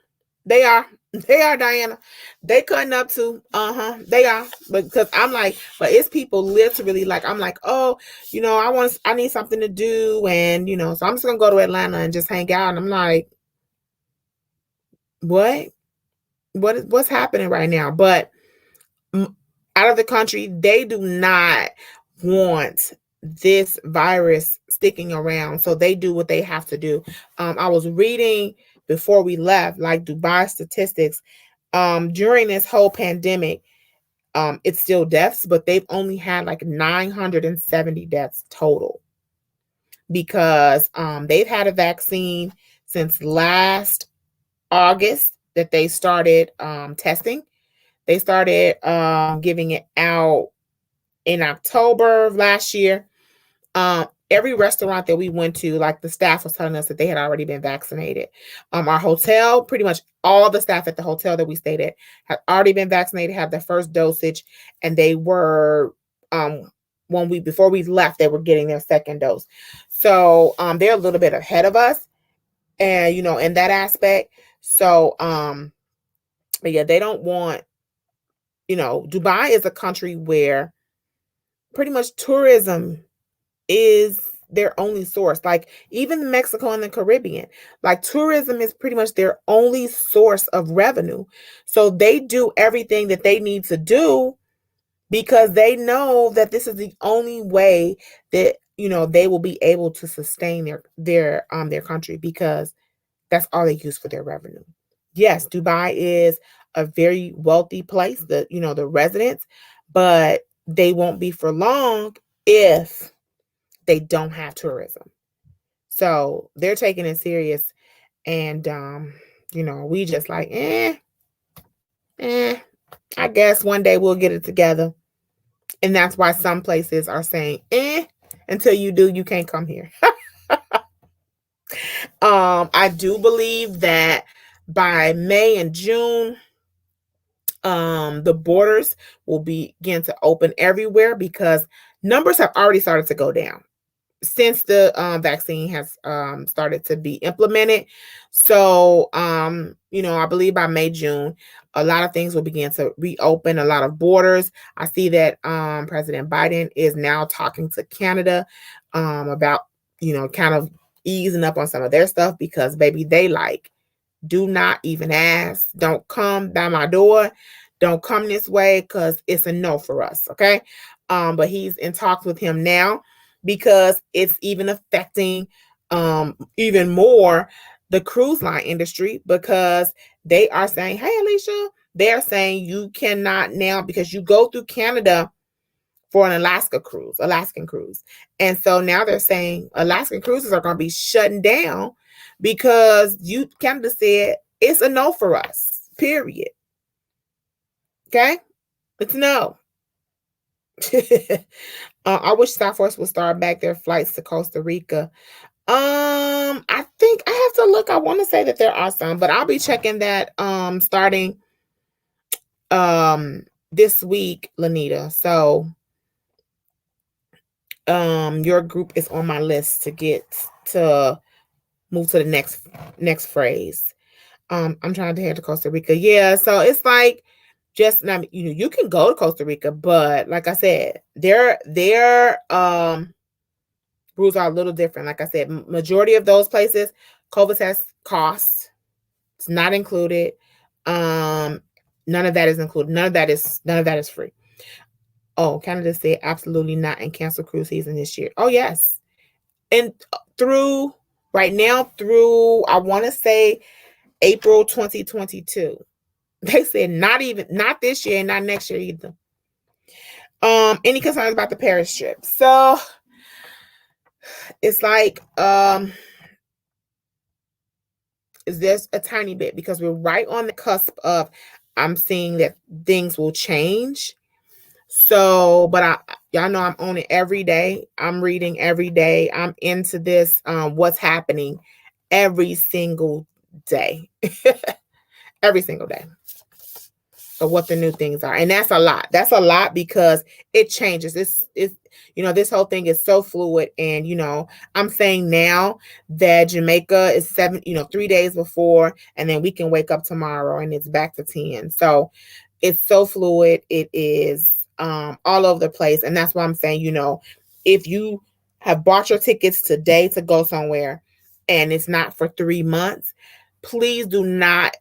Speaker 1: they are. They are, Diana. They cutting up too. They are. Because I'm like, but it's people literally like, I'm like, oh, I need something to do. And, so I'm just going to go to Atlanta and just hang out. And I'm like, what's happening right now? But out of the country, they do not want this virus sticking around. So they do what they have to do. I was reading before we left, like Dubai statistics, during this whole pandemic, it's still deaths, but they've only had like 970 deaths total because they've had a vaccine since last August that they started testing. They started giving it out in October of last year. Every restaurant that we went to, like the staff was telling us that they had already been vaccinated. Our hotel, pretty much all the staff at the hotel that we stayed at had already been vaccinated, had their first dosage, and they were before we left, they were getting their second dose. So they're a little bit ahead of us, and in that aspect. So but yeah, they don't want. Dubai is a country where pretty much tourism is their only source. Like even Mexico and the Caribbean, like tourism is pretty much their only source of revenue. So they do everything that they need to do because they know that this is the only way that they will be able to sustain their country because that's all they use for their revenue. Yes, Dubai is a very wealthy place, the residents, but they won't be for long if they don't have tourism. So they're taking it serious. And we just like, I guess one day we'll get it together. And that's why some places are saying, until you do, you can't come here. I do believe that by May and June, the borders will begin to open everywhere because numbers have already started to go down since the vaccine has started to be implemented. So, I believe by May, June, a lot of things will begin to reopen, a lot of borders. I see that President Biden is now talking to Canada about, kind of easing up on some of their stuff because, baby, they like, do not even ask. Don't come by my door. Don't come this way because it's a no for us, okay? But he's in talks with him now because it's even affecting even more the cruise line industry because they are saying, hey, Alicia, they're saying you cannot now because you go through Canada for an Alaskan cruise. And so now they're saying Alaskan cruises are going to be shutting down because Canada said it's a no for us, period. Okay? It's no. I wish Southwest would start back their flights to Costa Rica. I think I have to look. I want to say that there are some, but I'll be checking that starting this week, Lanita. So your group is on my list to get to move to the next phrase. I'm trying to head to Costa Rica. Yeah, so it's like just not, you can go to Costa Rica, but like I said, their rules are a little different. Like I said, majority of those places, COVID test costs. It's not included. None of that is included. None of that is free. Oh, Canada said absolutely not and cancel cruise season this year. Oh yes. And through right now through I want to say April 2022. They said not this year and not next year either. Any concerns about the Paris trip? So it's like is this a tiny bit because we're right on the cusp of I'm seeing that things will change. So, but y'all know I'm on it every day. I'm reading every day. I'm into this, what's happening every single day. Every single day. Of what the new things are. And that's a lot. That's a lot because it changes. It's this whole thing is so fluid. And I'm saying now that Jamaica is 3 days before, and then we can wake up tomorrow and it's back to 10. So it's so fluid. It is all over the place. And that's why I'm saying, if you have bought your tickets today to go somewhere and it's not for 3 months, please do not,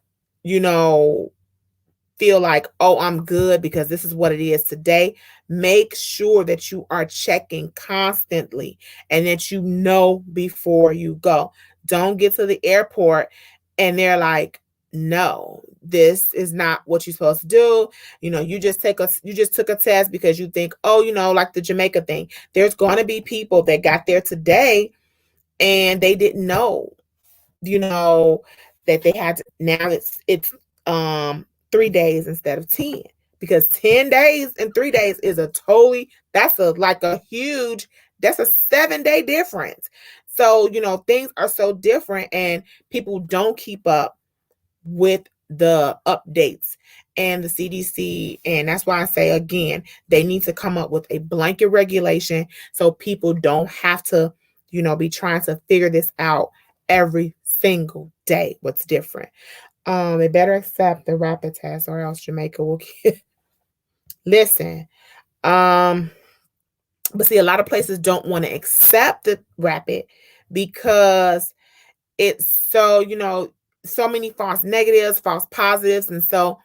Speaker 1: feel like, oh, I'm good because this is what it is today. Make sure that you are checking constantly and that you know before you go. Don't get to the airport and they're like, no, this is not what you're supposed to do. You just took a test because you think, oh, like the Jamaica thing. There's going to be people that got there today and they didn't know, that they had to, now it's 3 days instead of 10, because 10 days and 3 days is that's a 7-day difference. So, things are so different and people don't keep up with the updates and the CDC. And that's why I say, again, they need to come up with a blanket regulation so people don't have to, be trying to figure this out every single day. What's different? They better accept the rapid test or else Jamaica will get. Listen, but see, a lot of places don't want to accept the rapid because it's so, so many false negatives, false positives. And so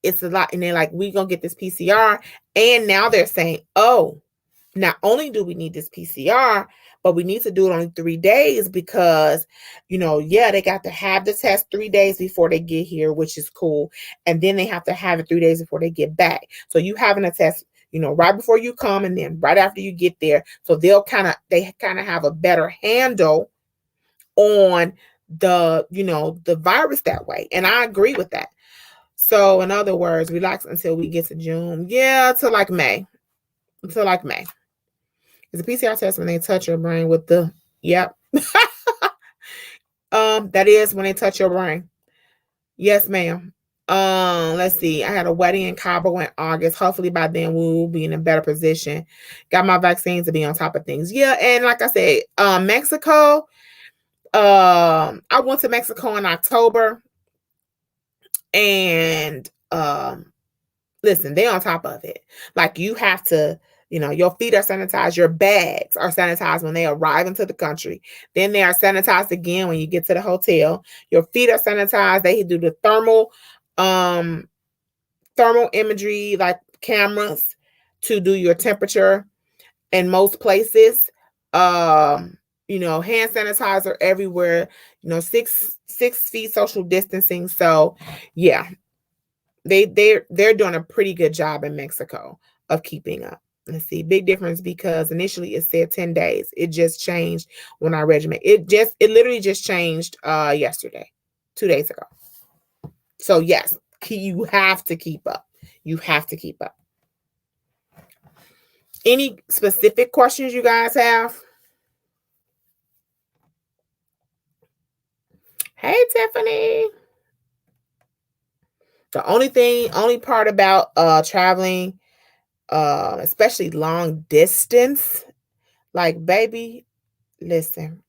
Speaker 1: it's a lot. And they're like, we're going to get this PCR. And now they're saying, oh, not only do we need this PCR, but we need to do it only 3 days because, they got to have the test 3 days before they get here, which is cool. And then they have to have it 3 days before they get back. So you having a test, right before you come and then right after you get there. So they kind of have a better handle on the virus that way. And I agree with that. So in other words, relax until we get to June. Yeah, till like May. Until like May. It's a PCR test when they touch your brain with the, yep. That is when they touch your brain. Yes, ma'am. Let's see. I had a wedding in Cabo in August. Hopefully by then we'll be in a better position. Got my vaccines to be on top of things. Yeah, and like I said, Mexico. I went to Mexico in October, and listen, they on top of it. Like you have to, your feet are sanitized, your bags are sanitized when they arrive into the country. Then they are sanitized again when you get to the hotel. Your feet are sanitized. They do the thermal imagery, like cameras, to do your temperature in most places. Hand sanitizer everywhere. 6 feet social distancing. So yeah. They're doing a pretty good job in Mexico of keeping up. Let's see, big difference because initially it said 10 days. It just changed when I read it literally just changed yesterday, 2 days ago. So yes, you have to keep up. You have to keep up. Any specific questions you guys have? Hey, Tiffany. The only part about traveling, especially long distance, like, baby, listen,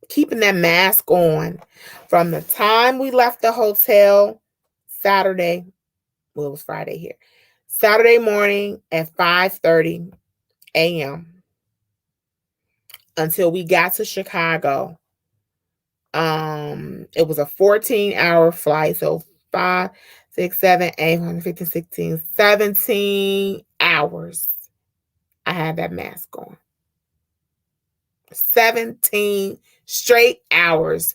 Speaker 1: keeping that mask on from the time we left the hotel Saturday. Well, it was Friday here. Saturday morning at 5:30 a.m. until we got to Chicago. It was a 14-hour flight. So 5, 6, 7, 8, 15, 16, 17 hours. I had that mask on. 17 straight hours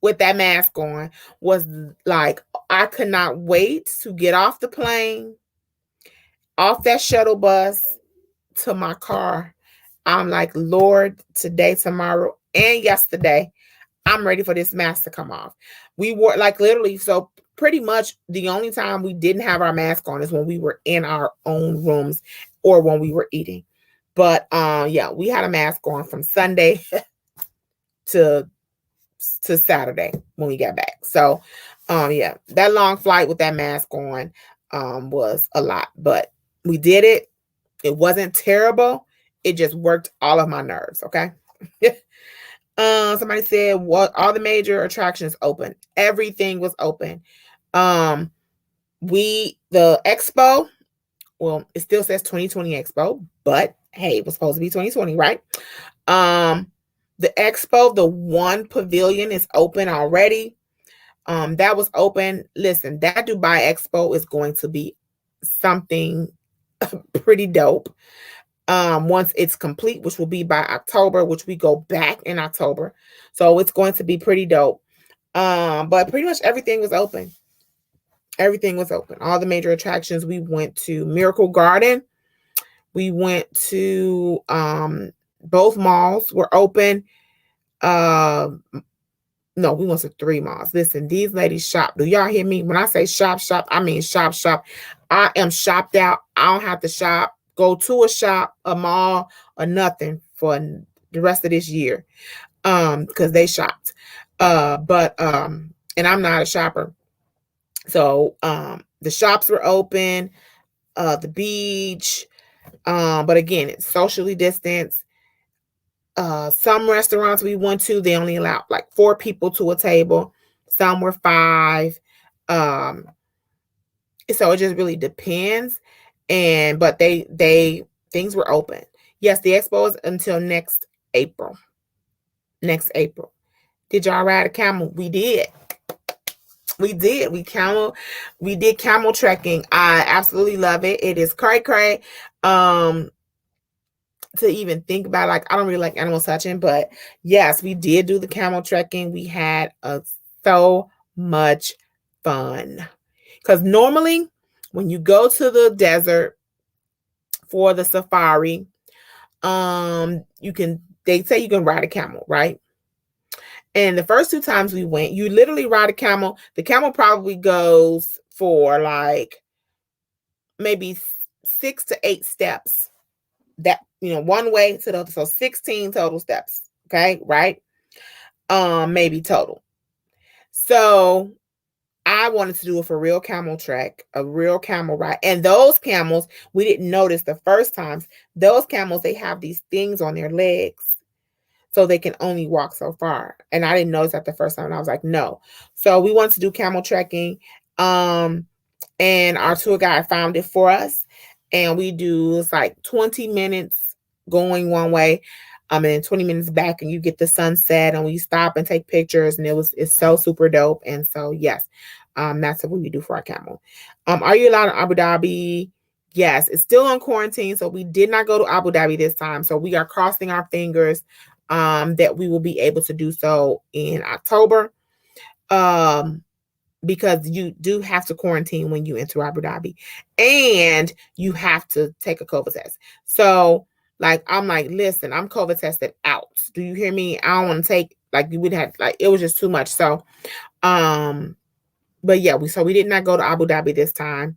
Speaker 1: with that mask on was like, I could not wait to get off the plane, off that shuttle bus to my car. I'm like, Lord, today, tomorrow, and yesterday, I'm ready for this mask to come off. We wore, like, literally, so pretty much the only time we didn't have our mask on is when we were in our own rooms or when we were eating. But yeah, we had a mask on from Sunday to Saturday when we got back. So yeah, that long flight with that mask on was a lot, but we did it. It wasn't terrible. It just worked all of my nerves. Okay. Somebody said, what, all the major attractions open. Everything was open. The expo, well, it still says 2020 expo, but hey, it was supposed to be 2020, right? The expo, the one pavilion is open already. That was open. Listen, that Dubai expo is going to be something pretty dope. Once it's complete, which will be by October, which we go back in October. So it's going to be pretty dope. But pretty much everything was open. Everything was open. All the major attractions. We went to Miracle Garden. We went to both malls were open. No, we went to 3 malls. Listen, these ladies shop. Do y'all hear me? When I say shop, I mean shop. I am shopped out. I don't have to shop, go to a shop, a mall, or nothing for the rest of this year. Because they shopped. And I'm not a shopper. So the shops were open, the beach. But again, it's socially distanced. Some restaurants we went to, they only allowed like 4 people to a table. Some were 5. So it just really depends. But things were open. Yes, the expo is until next April. Did y'all ride a camel? We did. We did camel trekking. I absolutely love it. It is cray. To even think about, like, I don't really like animal touching, but yes, we did do the camel trekking. We had so much fun. Because normally when you go to the desert for the safari, they say you can ride a camel, right? And the first 2 times we went, you literally ride a camel. The camel probably goes for like maybe 6 to 8 steps. That, one way to the other. So 16 total steps. Okay, right? Maybe total. So I wanted to do a for real camel trek, a real camel ride. And those camels, we didn't notice the first times. Those camels, they have these things on their legs, so they can only walk so far. And I didn't notice that the first time. And I was like, no. So we wanted to do camel trekking. And our tour guide found it for us. And we do, it's like 20 minutes going one way, and then 20 minutes back, and you get the sunset, and we stop and take pictures, and it's so super dope. And so, yes, that's what we do for our camel. Are you allowed in Abu Dhabi? Yes, it's still on quarantine, so we did not go to Abu Dhabi this time. So we are crossing our fingers that we will be able to do so in October. Because you do have to quarantine when you enter Abu Dhabi, and you have to take a COVID test. So, like, I'm like, listen, I'm COVID tested out. Do you hear me? I don't want to take, like, you would have, like, it was just too much. So, but yeah, we did not go to Abu Dhabi this time,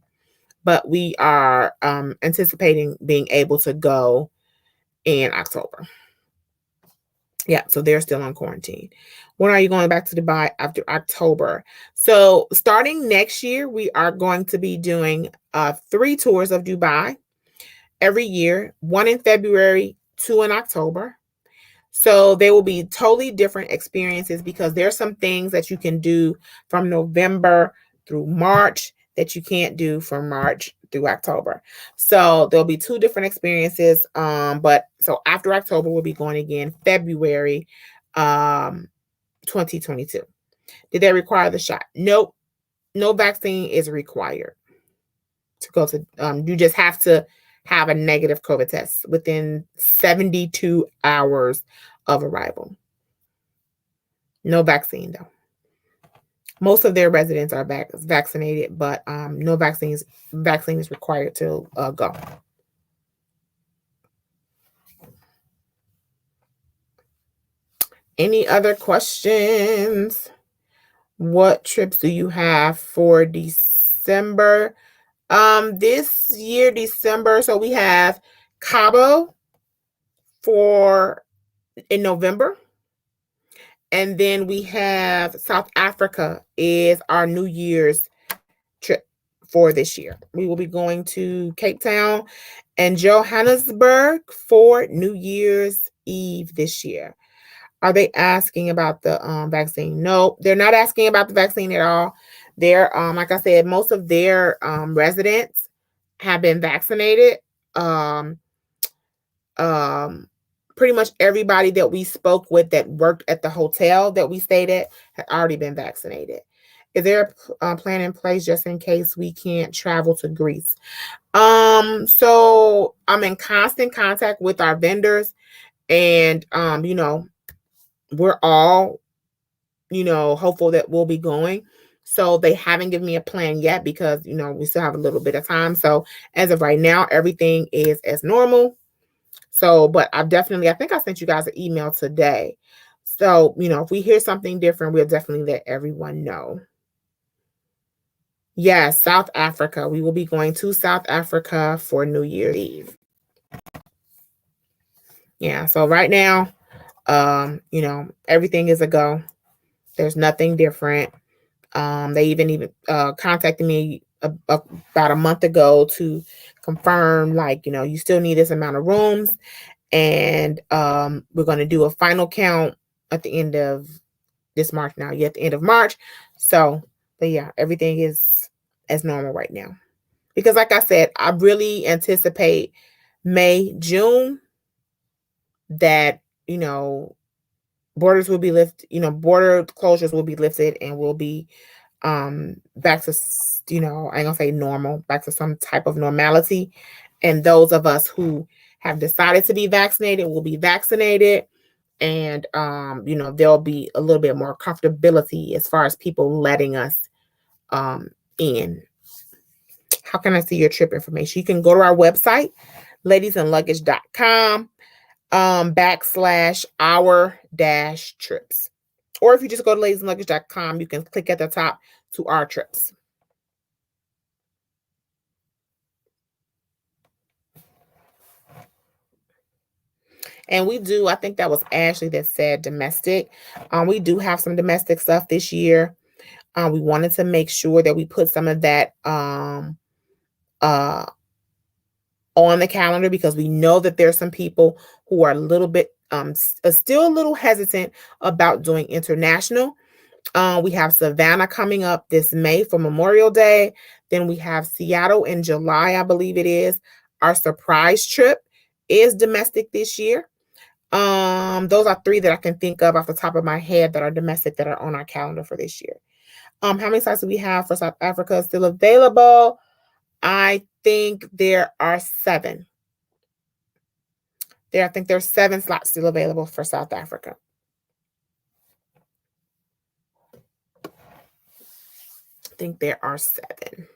Speaker 1: but we are anticipating being able to go in October. Yeah, so they're still on quarantine. When are you going back to Dubai? After October. So starting next year, we are going to be doing 3 tours of Dubai every year, 1 in February, 2 in October. So they will be totally different experiences, because there's some things that you can do from November through March that you can't do from March through October. So there'll be 2 different experiences. But so after October, we'll be going again February 2022. Did they require the shot? Nope. No vaccine is required to go to. You just have to have a negative COVID test within 72 hours of arrival. No vaccine, though. Most of their residents are vaccinated, but no vaccine is required to go. Any other questions? What trips do you have for December? This year, December, so we have Cabo in November. And then we have South Africa is our New Year's trip for this year. We will be going to Cape Town and Johannesburg for New Year's Eve this year. Are they asking about the vaccine? No, they're not asking about the vaccine at all. They're, like I said, most of their residents have been vaccinated. Pretty much everybody that we spoke with that worked at the hotel that we stayed at had already been vaccinated. Is there a plan in place just in case we can't travel to Greece? So I'm in constant contact with our vendors, and we're all hopeful that we'll be going. So they haven't given me a plan yet because we still have a little bit of time. So as of right now, everything is as normal. So, but I think I sent you guys an email today. So, if we hear something different, we'll definitely let everyone know. Yes, South Africa. We will be going to South Africa for New Year's Eve. Yeah, so right now, everything is a go. There's nothing different. They even contacted me about a month ago to confirm, you still need this amount of rooms. And we're going to do a final count at the end of this March now. You're at the end of March. So, but yeah, everything is as normal right now. Because like I said, I really anticipate May, June that, borders will be lifted, border closures will be lifted and we'll be back to, I ain't gonna say normal, back to some type of normality. And those of us who have decided to be vaccinated will be vaccinated. And, there'll be a little bit more comfortability as far as people letting us in. How can I see your trip information? You can go to our website, ladiesandluggage.com /our-trips. Or if you just go to ladiesandluggage.com, you can click at the top to our trips. And we do, I think that was Ashley that said domestic. We do have some domestic stuff this year. We wanted to make sure that we put some of that on the calendar because we know that there's some people who are a little bit still a little hesitant about doing international. We have Savannah coming up this May for Memorial Day. Then we have Seattle in July, I believe it is. Our surprise trip is domestic this year. Those are 3 that I can think of off the top of my head that are domestic that are on our calendar for this year. How many slots do we have for South Africa still available? I think there are 7. I think there's 7 slots still available for South Africa. I think there are 7.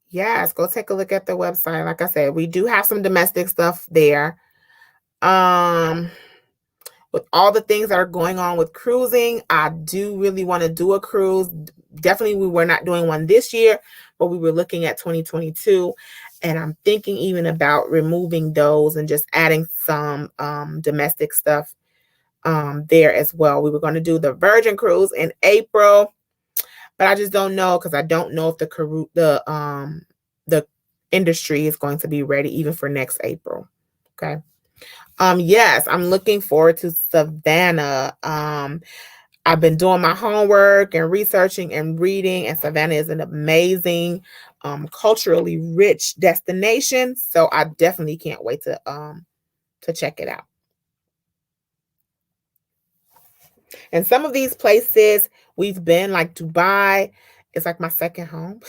Speaker 1: Yes, go take a look at the website. Like I said, we do have some domestic stuff there. With all the things that are going on with cruising, I do really want to do a cruise. Definitely, we were not doing one this year, but we were looking at 2022. And I'm thinking even about removing those and just adding some domestic stuff there as well. We were going to do the Virgin Cruise in April, but I just don't know because I don't know if the industry is going to be ready even for next April. Okay. Yes, I'm looking forward to Savannah. I've been doing my homework and researching and reading, and Savannah is an amazing, culturally rich destination. So I definitely can't wait to check it out. And some of these places we've been, like Dubai, it's like my second home.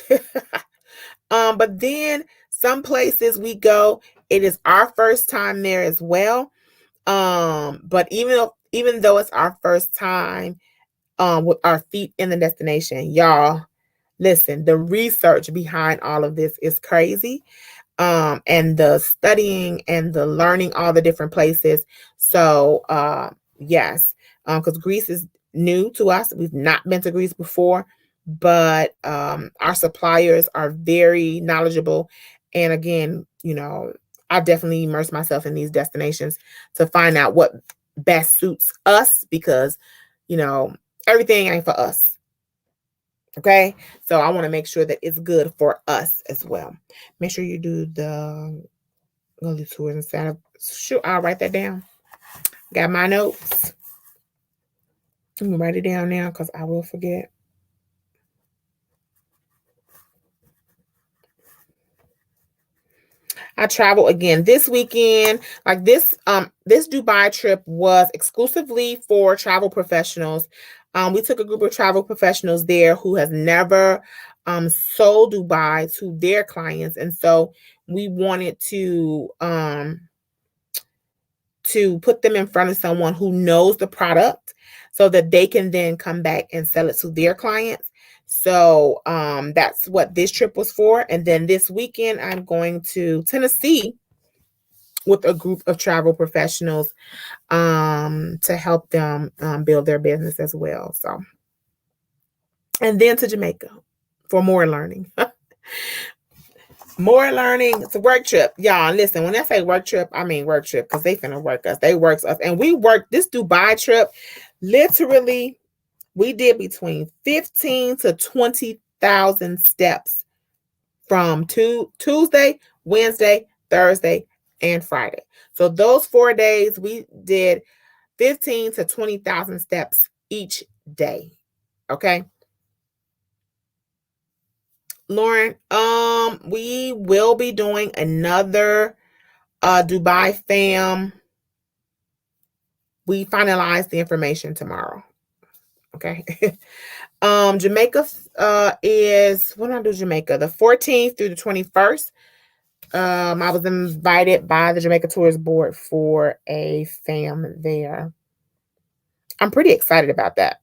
Speaker 1: But then some places we go, it is our first time there as well. But even though it's our first time, with our feet in the destination, y'all, listen, the research behind all of this is crazy. And the studying and the learning all the different places. So, yes, because Greece is new to us. We've not been to Greece before, but our suppliers are very knowledgeable. And again, I definitely immerse myself in these destinations to find out what best suits us, because, everything ain't for us. Okay. So I want to make sure that it's good for us as well. Make sure you do the tours instead of, sure, I'll write that down. Got my notes. I'm going to write it down now because I will forget. I travel again this weekend. Like this Dubai trip was exclusively for travel professionals. We took a group of travel professionals there who has never sold Dubai to their clients, and so we wanted to put them in front of someone who knows the product, so that they can then come back and sell it to their clients. So that's what this trip was for. And then this weekend, I'm going to Tennessee with a group of travel professionals to help them build their business as well. So, and then to Jamaica for more learning. More learning. It's a work trip. Y'all, listen, when I say work trip, I mean work trip, because they finna work us. They work us. And we worked this Dubai trip. Literally, we did between 15 to 20,000 steps from Tuesday, Wednesday, Thursday, and Friday. So those 4 days, we did 15 to 20,000 steps each day. Okay. Lauren, we will be doing another Dubai fam. We finalize the information tomorrow. Okay. Jamaica is, when I do Jamaica, the 14th through the 21st. I was invited by the Jamaica Tours Board for a fam there. I'm pretty excited about that.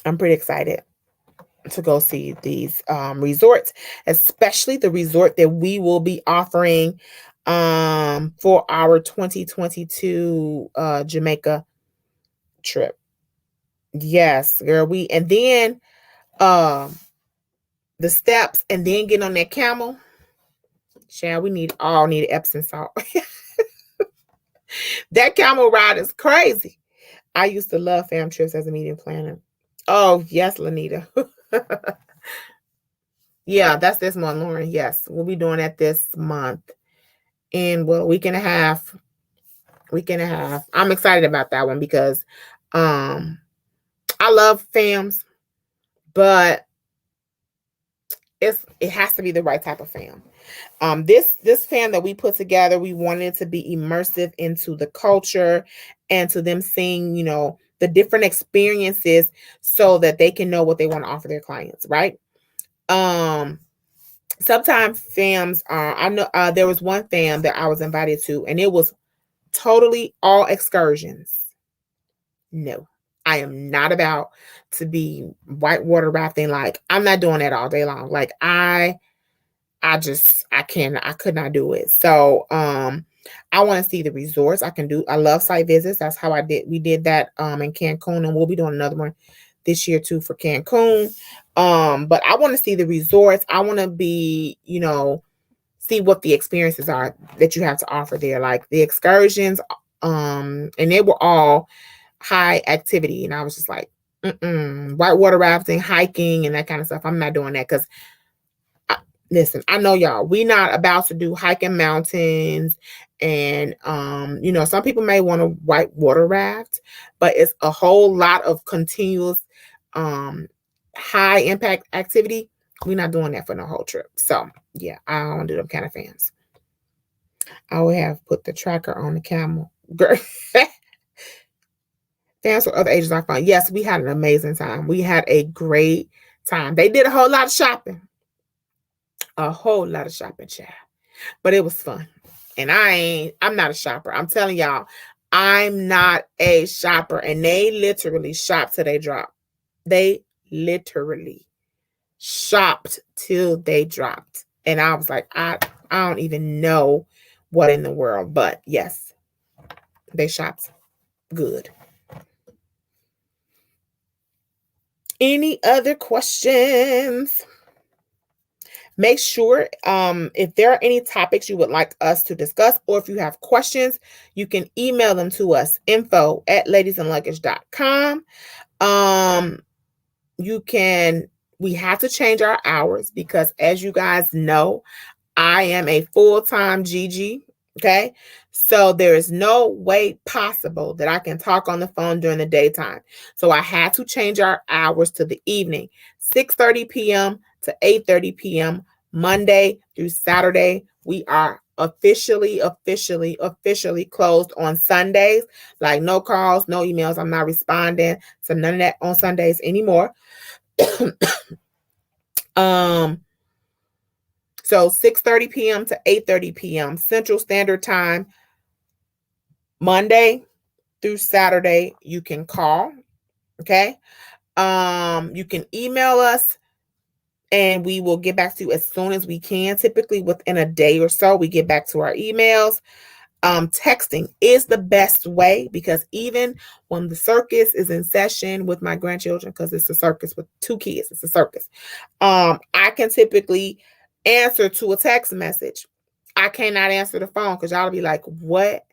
Speaker 1: I'm pretty excited to go see these resorts, especially the resort that we will be offering for our 2022 Jamaica trip. Yes, girl. And then the steps, and then getting on that camel. We all need Epsom salt. That camel ride is crazy. I used to love fam trips as a meeting planner. Oh, yes, Lanita. Yeah, that's this month, Lauren. Yes, we'll be doing that this month. In, well, a week and a half. I'm excited about that one because I love fams, but it has to be the right type of fam. This fam that we put together, we wanted to be immersive into the culture and to them seeing, the different experiences so that they can know what they want to offer their clients, right? Sometimes fams are, I know there was one fam that I was invited to, and it was totally all excursions. No, I am not about to be whitewater rafting. Like, I'm not doing that all day long. Like, I could not do it. So, I want to see the resorts. I love site visits. That's how we did that, in Cancun, and we'll be doing another one this year too for Cancun. But I want to see the resorts. I want to be, see what the experiences are that you have to offer there. Like the excursions, and they were all high activity. And I was just like, whitewater rafting, hiking, and that kind of stuff. I'm not doing that because listen, I know y'all, we not about to do hiking mountains and some people may want to white water raft, but it's a whole lot of continuous high impact activity. We're not doing that for the whole trip. So yeah, I don't do them kind of fans. I would have put the tracker on the camel. Fans with other ages are fun. Yes, we had an amazing time. We had a great time. They did a whole lot of shopping. A whole lot of shopping, child. But it was fun. And I'm not a shopper. I'm telling y'all, I'm not a shopper. And they literally shopped till they dropped. They literally shopped till they dropped. And I was like, I don't even know what in the world. But yes, they shopped good. Any other questions? Make sure if there are any topics you would like us to discuss, or if you have questions, you can email them to us, info@ladiesandluggage.com. We have to change our hours because, as you guys know, I am a full-time GG. Okay. So there is no way possible that I can talk on the phone during the daytime. So I had to change our hours to the evening, 6:30 p.m. to 8:30 p.m. Monday through Saturday. We are officially closed on Sundays. Like no calls, no emails. I'm not responding to none of that on Sundays anymore. So 6:30 p.m. to 8:30 p.m. Central Standard Time, Monday through Saturday, you can call. Okay. You can email us and we will get back to you as soon as we can. Typically within a day or so, we get back to our emails. Texting is the best way because even when the circus is in session with my grandchildren, because it's a circus with 2 kids, it's a circus. I can typically answer to a text message. I cannot answer the phone because y'all will be like, what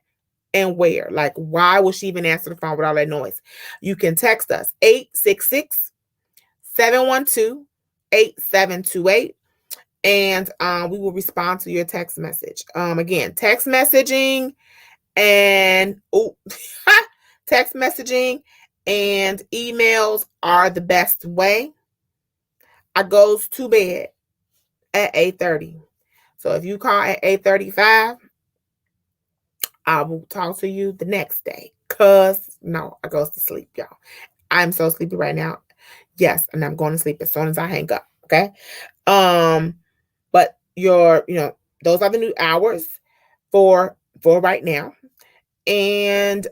Speaker 1: and where? Like, why would she even answer the phone with all that noise? You can text us 866-712-8728. And we will respond to your text message. Again, text messaging and text messaging and emails are the best way. I goes to bed at 8:30. So if you call at 8:35, I will talk to you the next day. Cause no, I goes to sleep, y'all. I'm so sleepy right now. Yes, and I'm going to sleep as soon as I hang up. Okay. But those are the new hours for right now. And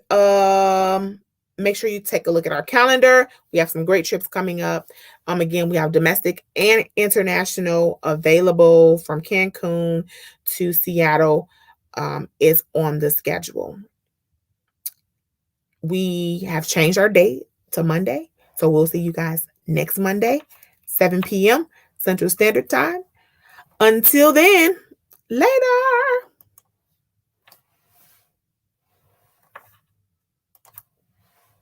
Speaker 1: make sure you take a look at our calendar. We have some great trips coming up. Again, we have domestic and international available from Cancun to Seattle is on the schedule. We have changed our date to Monday. So we'll see you guys next Monday, 7 p.m. Central Standard Time. Until then, later.